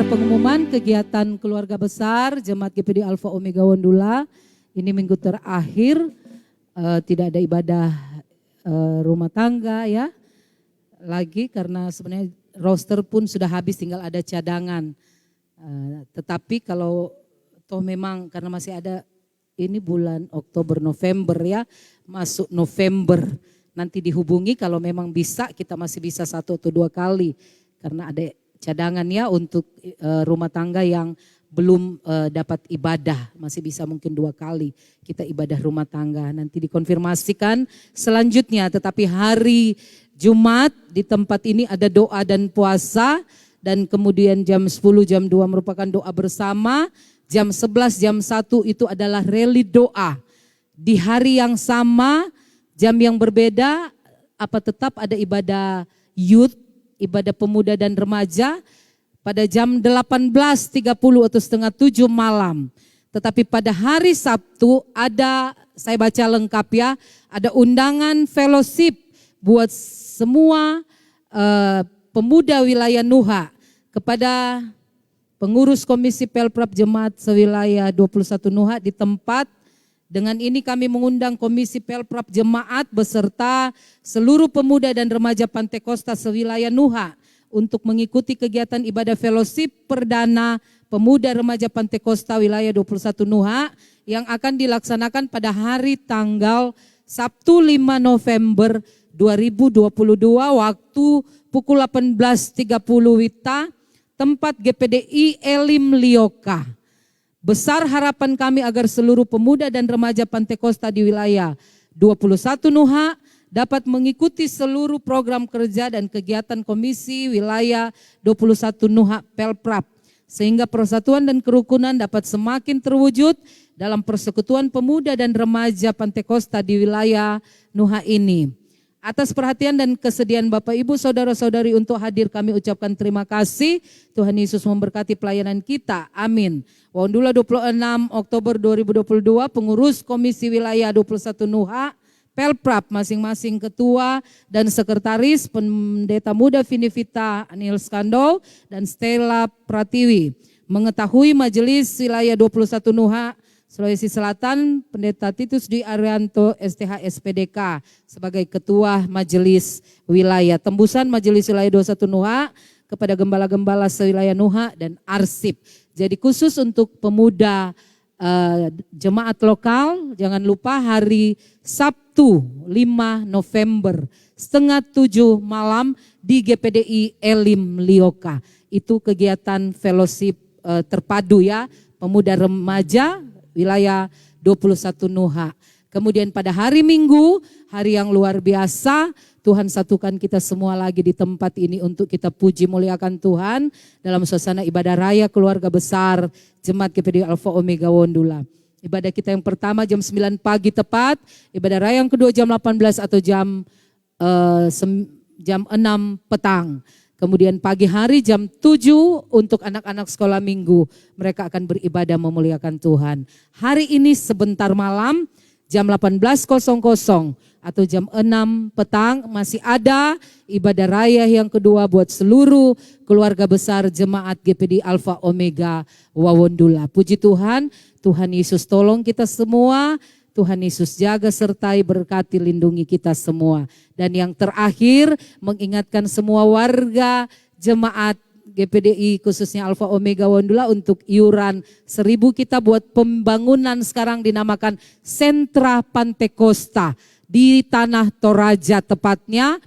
C: pengumuman kegiatan keluarga besar Jemaat GPD Alfa Omega Wondula. Ini minggu terakhir tidak ada ibadah rumah tangga ya lagi, karena sebenarnya roster pun sudah habis, tinggal ada cadangan. Tetapi kalau toh memang karena masih ada ini bulan Oktober November ya, masuk November nanti dihubungi kalau memang bisa, kita masih bisa 1 atau 2 kali karena ada cadangan ya untuk rumah tangga yang belum dapat ibadah, masih bisa mungkin 2 kali kita ibadah rumah tangga. Nanti dikonfirmasikan selanjutnya, tetapi hari Jumat di tempat ini ada doa dan puasa, dan kemudian jam 10 jam 2 merupakan doa bersama, jam 11 jam 1 itu adalah reli doa. Di hari yang sama, jam yang berbeda, tetap ada ibadah youth, ibadah pemuda dan remaja pada jam 18.30 atau setengah 7 malam. Tetapi pada hari Sabtu ada, saya baca lengkap ya, ada undangan fellowship buat semua pemuda wilayah Nuha kepada pengurus Komisi Pelprap Jemaat sewilayah 21 Nuha di tempat. Dengan ini kami mengundang Komisi Pelprap Jemaat beserta seluruh pemuda dan remaja Pantai Kosta sewilayah Nuha untuk mengikuti kegiatan ibadah fellowship perdana pemuda remaja Pantai Kosta wilayah 21 Nuha yang akan dilaksanakan pada hari tanggal Sabtu 5 November 2022 waktu pukul 18.30 WITA, tempat GPDI Elim Lioka. Besar harapan kami agar seluruh pemuda dan remaja Pantai Kosta di wilayah 21 Nuha dapat mengikuti seluruh program kerja dan kegiatan Komisi Wilayah 21 Nuha Pelprap, sehingga persatuan dan kerukunan dapat semakin terwujud dalam persekutuan pemuda dan remaja Pantai Kosta di wilayah Nuha ini. Atas perhatian dan kesediaan Bapak Ibu Saudara-saudari untuk hadir, kami ucapkan terima kasih. Tuhan Yesus memberkati pelayanan kita. Amin. Wondula 26 Oktober 2022, pengurus Komisi Wilayah 21 Nuha Pelprap, masing-masing ketua dan sekretaris, Pendeta Muda Vinivita Anil Skandol dan Stella Pratiwi. Mengetahui Majelis Wilayah 21 Nuha Sulawesi Selatan, Pendeta Titus Dwi Arianto STH SPDK sebagai Ketua Majelis Wilayah. Tembusan Majelis Wilayah 21 Nuha kepada gembala-gembala sewilayah Nuha dan Arsip. Jadi khusus untuk pemuda jemaat lokal, jangan lupa hari Sabtu 5 November setengah 7 malam di GPDI Elim Lioka. Itu kegiatan fellowship terpadu ya, pemuda remaja wilayah 21 Nuha. Kemudian pada hari Minggu, hari yang luar biasa, Tuhan satukan kita semua lagi di tempat ini untuk kita puji muliakan Tuhan dalam suasana ibadah raya keluarga besar Jemaat GPD Alfa Omega Wondula. Ibadah kita yang pertama jam 9 pagi tepat, ibadah raya yang kedua jam 18 atau jam 6 petang. Kemudian pagi hari jam 7 untuk anak-anak sekolah minggu. Mereka akan beribadah memuliakan Tuhan. Hari ini sebentar malam jam 18.00 atau jam 6 petang masih ada ibadah raya yang kedua buat seluruh keluarga besar Jemaat GPD Alfa Omega Wawondula. Puji Tuhan, Tuhan Yesus tolong kita semua. Tuhan Yesus jaga sertai berkati lindungi kita semua. Dan yang terakhir mengingatkan semua warga jemaat GPDI khususnya Alfa Omega Wondula untuk iuran 1.000 kita buat pembangunan sekarang dinamakan Sentra Pantai Kosta di Tanah Toraja, tepatnya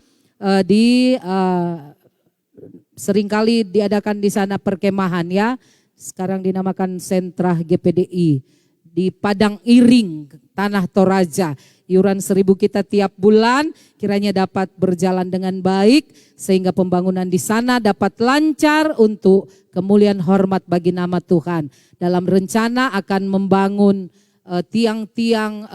C: seringkali diadakan di sana perkemahan ya. Sekarang dinamakan Sentra GPDI di Padang Iring, Tanah Toraja. Iuran 1.000 kita tiap bulan kiranya dapat berjalan dengan baik sehingga pembangunan di sana dapat lancar untuk kemuliaan hormat bagi nama Tuhan. Dalam rencana akan membangun tiang-tiang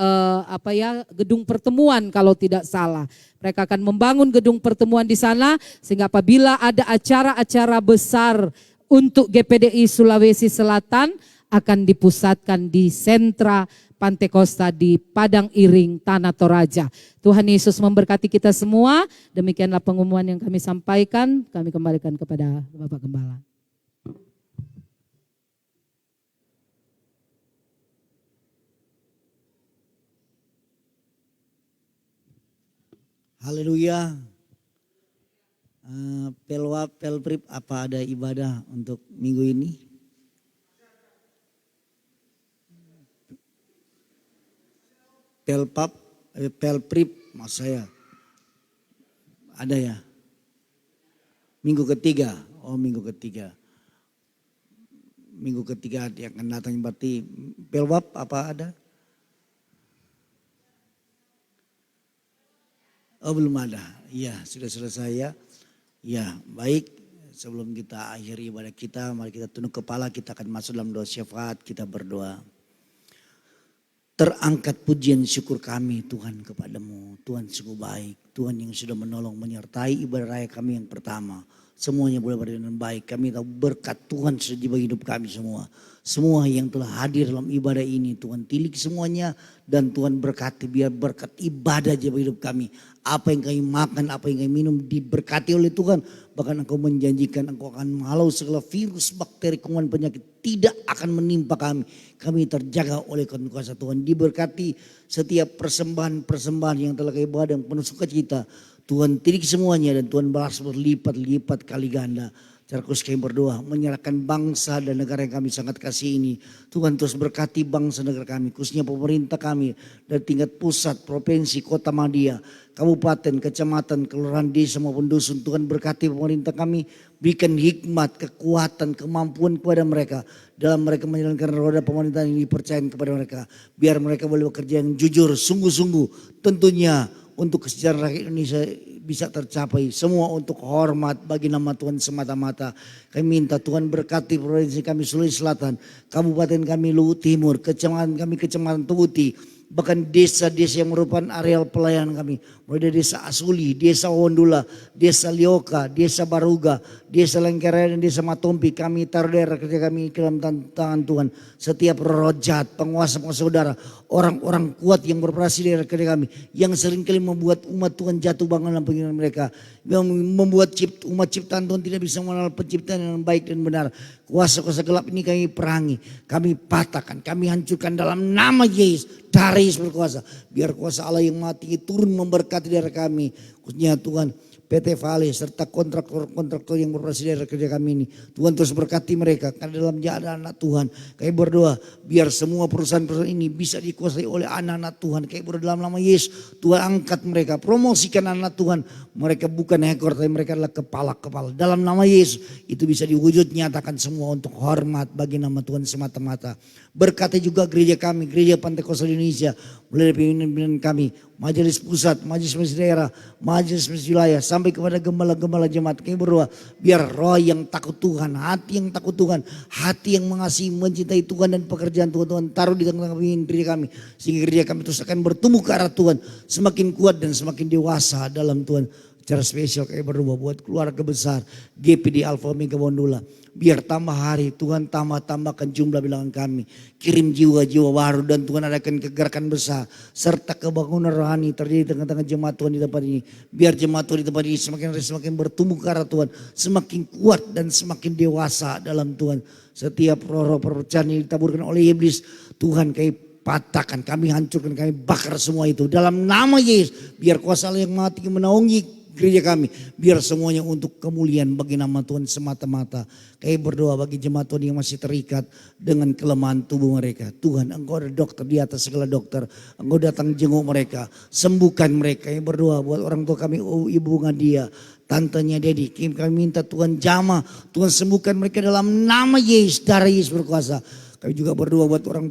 C: gedung pertemuan kalau tidak salah. Mereka akan membangun gedung pertemuan di sana sehingga apabila ada acara-acara besar untuk GPDI Sulawesi Selatan akan dipusatkan di sentra Pantai Kosta di Padang Iring, Tanah Toraja. Tuhan Yesus memberkati kita semua. Demikianlah pengumuman yang kami sampaikan. Kami kembalikan kepada Bapak Gembala.
D: Haleluya. Pelwap, Pelprip, apa ada ibadah untuk minggu ini? Pelpap, Pelprip, mas saya ada ya? Minggu ketiga, minggu ketiga. Minggu ketiga yang akan datang berarti Pelwap apa ada? Oh belum ada, iya sudah selesai ya. Ya baik, sebelum kita akhiri ibadah kita, mari kita tunduk kepala, kita akan masuk dalam doa syafaat, kita berdoa. Terangkat pujian syukur kami Tuhan kepadamu, Tuhan sungguh baik, Tuhan yang sudah menolong menyertai ibadah raya kami yang pertama. Semuanya boleh berjalan dengan baik, kami tahu berkat Tuhan sudah bagi hidup kami semua. Semua yang telah hadir dalam ibadah ini Tuhan tilik semuanya dan Tuhan berkati, biar berkat ibadah aja bagi hidup kami. Apa yang kami makan, apa yang kami minum diberkati oleh Tuhan. Bahkan Engkau menjanjikan Engkau akan menghalau segala virus, bakteri, kuman, penyakit tidak akan menimpa kami. Kami terjaga oleh kuasa Tuhan. Diberkati setiap persembahan-persembahan yang telah kami bawa dengan penuh sukacita. Tuhan tilik semuanya dan Tuhan balas berlipat-lipat kali ganda. Secara khusus kami berdoa menyerahkan bangsa dan negara yang kami sangat kasih ini. Tuhan terus berkati bangsa negara kami, khususnya pemerintah kami dari tingkat pusat, provinsi, kota Madia, kabupaten, kecamatan, kelurahan, desa maupun dusun. Tuhan berkati pemerintah kami, berikan hikmat, kekuatan, kemampuan kepada mereka dalam mereka menjalankan roda pemerintahan yang dipercayakan kepada mereka. Biar mereka boleh bekerja yang jujur, sungguh-sungguh, tentunya untuk kesejahteraan rakyat Indonesia bisa tercapai. Semua untuk hormat bagi nama Tuhan semata-mata. Kami minta Tuhan berkati provinsi kami Sulawesi Selatan, kabupaten kami Luwu Timur, kecamatan kami Kecamatan Tubuti, bahkan desa-desa yang merupakan areal pelayanan kami. Mulai dari desa Asuli, desa Wondula, desa Lioka, desa Baruga, desa Lengkere dan desa Matompi. Kami taruh daerah kerja kami ke dalam tangan Tuhan. Setiap roh jahat, penguasa-penguasa udara, orang-orang kuat yang beroperasi di daerah kerja kami, yang seringkali membuat umat Tuhan jatuh bangun dalam penghinaan mereka, yang membuat umat ciptaan Tuhan tidak bisa mengenal penciptaan yang baik dan benar. Kuasa-kuasa gelap ini kami perangi, kami patahkan, kami hancurkan dalam nama Yesus. Dari Yesus berkuasa, biar kuasa Allah yang mati turun memberkati daerah kami, khususnya Tuhan PT Vale serta kontraktor yang beroperasi di daerah kerja kami ini. Tuhan terus berkati mereka karena dalam jalan anak Tuhan. Kami berdoa biar semua perusahaan-perusahaan ini bisa dikuasai oleh anak-anak Tuhan. Kami berdoa dalam nama Yesus, Tuhan angkat mereka, promosikan anak Tuhan. Mereka bukan ekor tapi mereka adalah kepala-kepala. Dalam nama Yesus itu bisa diwujud nyatakan semua untuk hormat bagi nama Tuhan semata-mata. Berkati juga gereja kami, gereja Pantai Kosta Indonesia, mulai dari pimpinan kami, majelis pusat, majelis daerah, majelis wilayah, sampai kepada gembala-gembala jemaat. Kami berdoa biar roh yang takut Tuhan, hati yang takut Tuhan, hati yang mengasihi, mencintai Tuhan dan pekerjaan Tuhan taruh di tengah-tengah pimpinan gereja kami. Sehingga gereja kami terus akan bertumbuh ke arah Tuhan, semakin kuat dan semakin dewasa dalam Tuhan. Secara spesial kami berdoa buat keluarga besar GPD Alpha Omega Wondula. Biar tambah hari Tuhan tambahkan jumlah bilangan kami. Kirim jiwa-jiwa baru dan Tuhan adakan kegerakan besar. Serta kebangunan rohani terjadi di tengah-tengah jemaat Tuhan di tempat ini. Biar jemaat Tuhan di tempat ini semakin bertumbuh ke arah Tuhan. Semakin kuat dan semakin dewasa dalam Tuhan. Setiap roh-roh perpecahan yang ditaburkan oleh iblis, Tuhan kami patahkan, kami hancurkan, kami bakar semua itu. Dalam nama Yesus, biar kuasa Allah yang mati menaungi gereja kami, biar semuanya untuk kemuliaan bagi nama Tuhan semata-mata. Kami berdoa bagi jemaat Tuhan yang masih terikat dengan kelemahan tubuh mereka. Tuhan, Engkau ada dokter di atas segala dokter. Engkau datang jenguk mereka, sembuhkan mereka. Kami berdoa buat orang tua kami, Ibu Ngadia, tantenya Dedi. Kami minta Tuhan jamah, Tuhan sembuhkan mereka dalam nama Yesus, darah Yesus berkuasa. Kami juga berdoa buat orang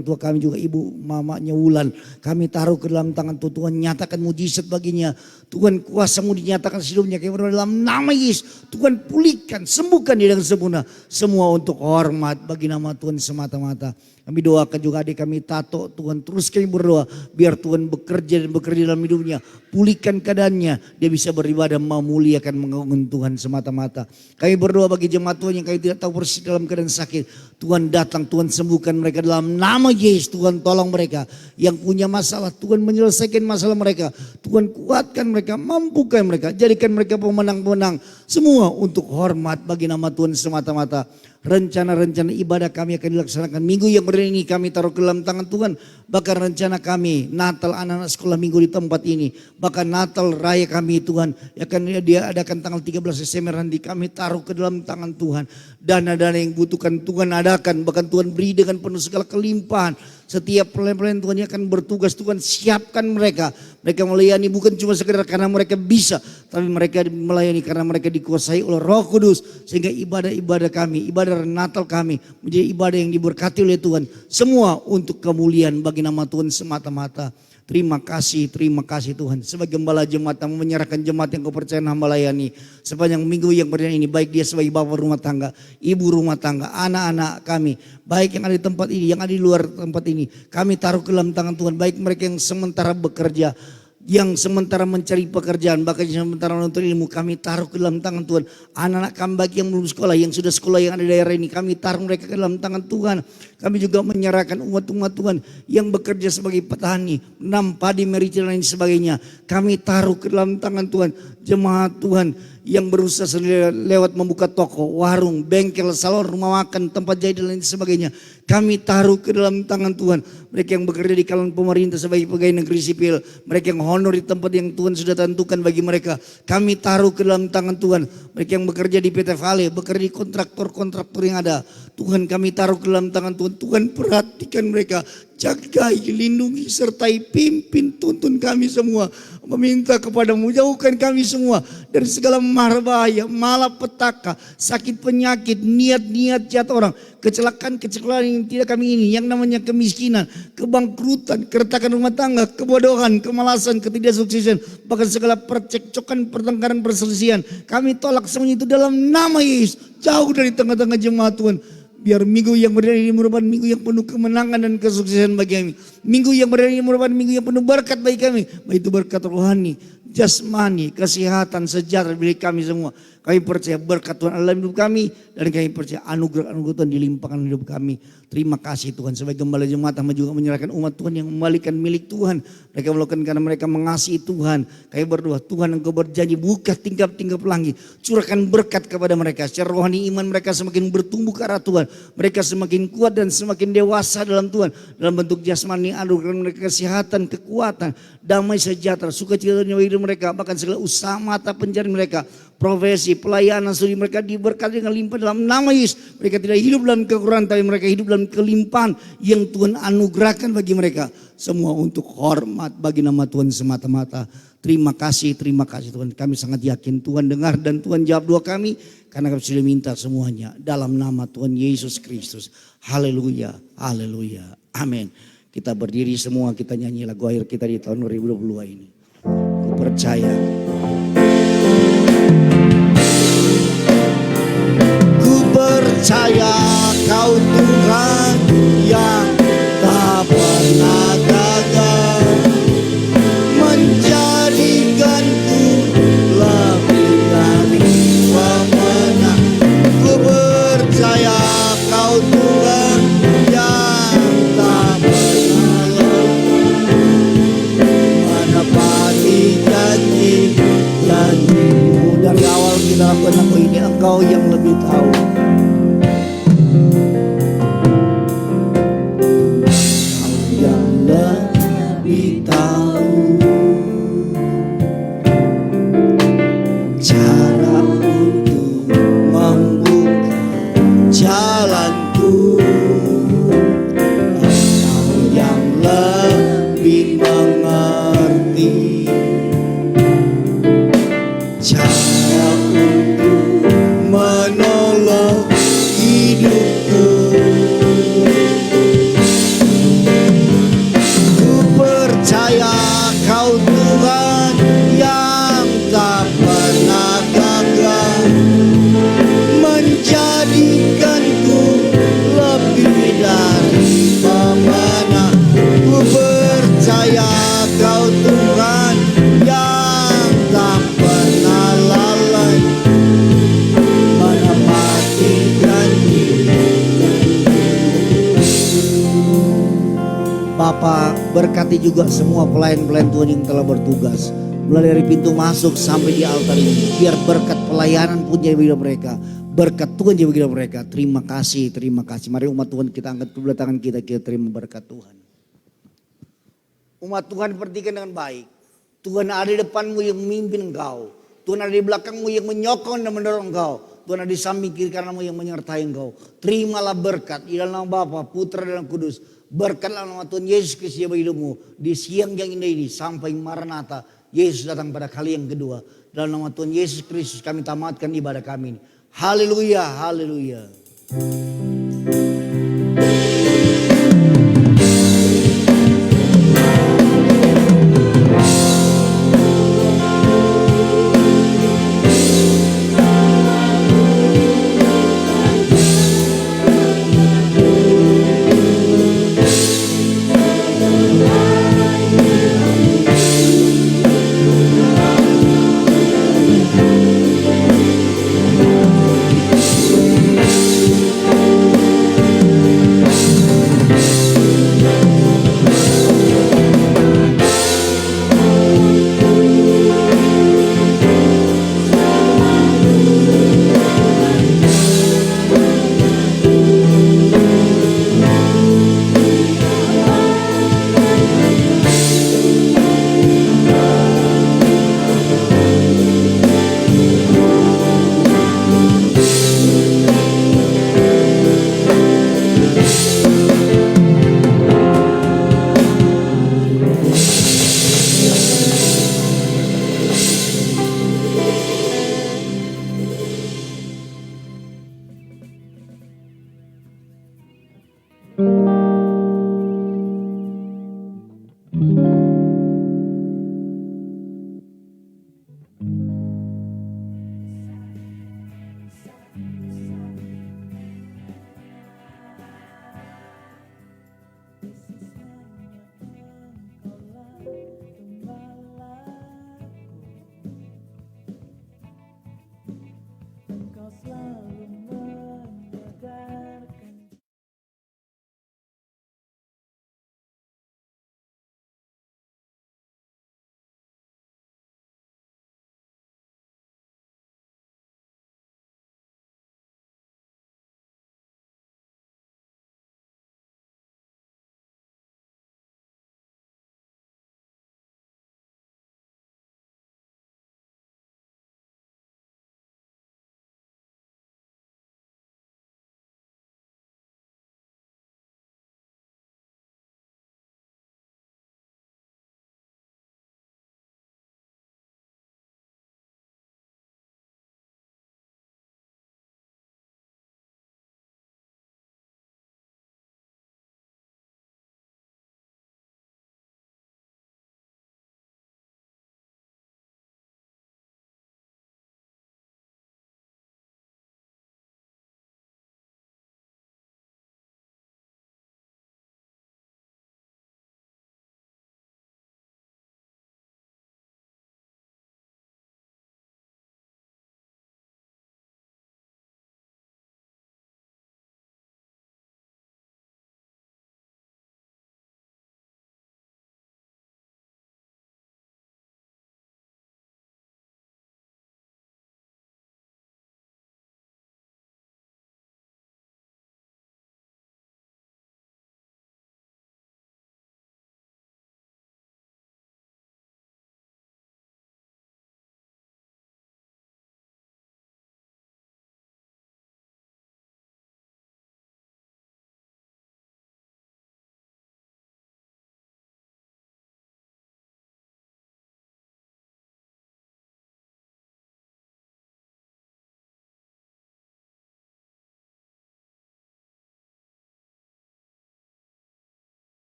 D: tua kami juga, ibu mamanya Wulan. Kami taruh ke dalam tangan Tuhan, nyatakan mujizat baginya. Tuhan kuasa-Mu dinyatakan hidupnya. Kami berdoa dalam nama Yesus, Tuhan pulihkan, sembuhkan dia dengan sempurna. Semua untuk hormat bagi nama Tuhan semata-mata. Kami doakan juga adik kami Tato, Tuhan terus kami berdoa biar Tuhan bekerja dalam hidupnya. Pulihkan keadaannya, dia bisa beribadah memuliakan mengagungkan Tuhan semata-mata. Kami berdoa bagi jemaat Tuhan yang kami tidak tahu persis dalam keadaan sakit. Tuhan datang, Tuhan sembuhkan mereka dalam nama Yesus. Tuhan tolong mereka yang punya masalah, Tuhan menyelesaikan masalah mereka. Tuhan kuatkan mereka, mampukan mereka, jadikan mereka pemenang-pemenang Semua untuk hormat bagi nama Tuhan semata-mata. Rencana-rencana ibadah kami akan dilaksanakan. Minggu yang berdiri ini kami taruh ke dalam tangan Tuhan. Bahkan rencana kami Natal anak-anak sekolah minggu di tempat ini. Bahkan Natal raya kami Tuhan. Dia adakan tanggal 13 Desember nanti kami taruh ke dalam tangan Tuhan. Dana-dana yang butuhkan Tuhan adakan. Bahkan Tuhan beri dengan penuh segala kelimpahan. Setiap pelayan-pelayan Tuhan yang akan bertugas, Tuhan siapkan mereka. Mereka melayani bukan cuma sekedar karena mereka bisa, tapi mereka melayani karena mereka dikuasai oleh Roh Kudus. Sehingga ibadah-ibadah kami, ibadah Natal kami menjadi ibadah yang diberkati oleh Tuhan. Semua untuk kemuliaan bagi nama Tuhan semata-mata. Terima kasih Tuhan. Sebagai gembala jemaat yang menyerahkan jemaat yang kepercayaan hamba layani. Sepanjang minggu yang berjalan ini, baik dia sebagai bapak rumah tangga, ibu rumah tangga, anak-anak kami. Baik yang ada di tempat ini, yang ada di luar tempat ini. Kami taruh ke dalam tangan Tuhan. Baik mereka yang sementara bekerja, yang sementara mencari pekerjaan, bahkan yang sementara menuntut ilmu, kami taruh ke dalam tangan Tuhan. Anak-anak kami baik yang belum sekolah, yang sudah sekolah yang ada di daerah ini, kami taruh mereka ke dalam tangan Tuhan. Kami juga menyerahkan umat-umat Tuhan yang bekerja sebagai petani, menanam padi, merica dan lain sebagainya. Kami taruh ke dalam tangan Tuhan. Jemaat Tuhan yang berusaha lewat membuka toko, warung, bengkel, salon, rumah makan, tempat jahit dan lain sebagainya. Kami taruh ke dalam tangan Tuhan. Mereka yang bekerja di kalangan pemerintah sebagai pegawai negeri sipil. Mereka yang honor di tempat yang Tuhan sudah tentukan bagi mereka. Kami taruh ke dalam tangan Tuhan. Mereka yang bekerja di PT Vale, bekerja di kontraktor-kontraktor yang ada. Tuhan kami taruh ke dalam tangan Tuhan. Tuhan perhatikan mereka. Jagai, lindungi, sertai, pimpin, tuntun kami semua. Meminta kepadamu, jauhkan kami semua dari segala mara bahaya, malapetaka, sakit penyakit, niat-niat jahat orang, kecelakaan yang tidak kami ini, yang namanya kemiskinan, kebangkrutan, keretakan rumah tangga, kebodohan, kemalasan, ketidaksuksesan, bahkan segala percekcokan, pertengkaran, perselisihan. Kami tolak semuanya itu dalam nama Yesus. Jauh dari tengah-tengah jemaat Tuhan. Biar minggu yang berada ini merupakan minggu yang penuh kemenangan dan kesuksesan bagi kami. Minggu yang berada ini merupakan minggu yang penuh berkat bagi kami. Baik itu berkat rohani, jasmani, kesehatan, sejahtera bagi kami semua. Kami percaya berkat Tuhan dalam hidup kami. Dan kami percaya anugerah-anugerah Tuhan dilimpahkan hidup kami. Terima kasih Tuhan. Sebagai gembala jemaat hamba juga menyerahkan umat Tuhan yang membalikan milik Tuhan. Mereka melakukan karena mereka mengasihi Tuhan. Kami berdoa, Tuhan Engkau berjanji buka tingkap-tingkap langit. Curahkan berkat kepada mereka. Secara rohani iman mereka semakin bertumbuh ke arah Tuhan. Mereka semakin kuat dan semakin dewasa dalam Tuhan. Dalam bentuk jasmani, anugerah mereka kesehatan, kekuatan, damai, sejahtera, sukacita dan hidup mereka. Bahkan segala usaha mata pencarian mereka, profesi, pelayanan, studi mereka diberkati dengan limpah dalam nama Yesus. Mereka tidak hidup dalam kekurangan, tapi mereka hidup dalam kelimpahan yang Tuhan anugerahkan bagi mereka. Semua untuk hormat bagi nama Tuhan semata-mata. Terima kasih Tuhan. Kami sangat yakin Tuhan dengar dan Tuhan jawab doa kami. Karena kami sudah minta semuanya dalam nama Tuhan Yesus Kristus. Haleluya, haleluya, amin. Kita berdiri semua, kita nyanyi lagu akhir kita di tahun 2022 ini. Ku percaya. Ku percaya Kau Tuhan yang tak pernah gagal, menjadikanku lebih dari pemenang. Ku percaya Kau Tuhan yang tak pernah lelah, menepati janji-janji-Mu. Dari awal kita lakukan aku ini, Engkau yang lebih tahu. Bapak berkati juga semua pelayan-pelayan Tuhan yang telah bertugas. Mulai dari pintu masuk sampai di altar ini. Biar berkat pelayanan pun jadi hidup mereka. Berkat Tuhan jadi hidup mereka. Terima kasih, terima kasih. Mari umat Tuhan kita angkat kedua tangan kita terima berkat Tuhan. Umat Tuhan perhatikan dengan baik. Tuhan ada di depanmu yang memimpin engkau. Tuhan ada di belakangmu yang menyokong dan mendorong engkau. Tuhan ada di samping kiri kananmu yang menyertai engkau. Terimalah berkat di dalam nama Bapa, Putra dan Kudus. Berkatlah nama Tuhan Yesus Kristus bagi hidupmu. Di siang yang indah ini sampai Maranatha. Yesus datang pada kali yang kedua. Dalam nama Tuhan Yesus Kristus kami tamatkan ibadah kami ini. Haleluya, haleluya.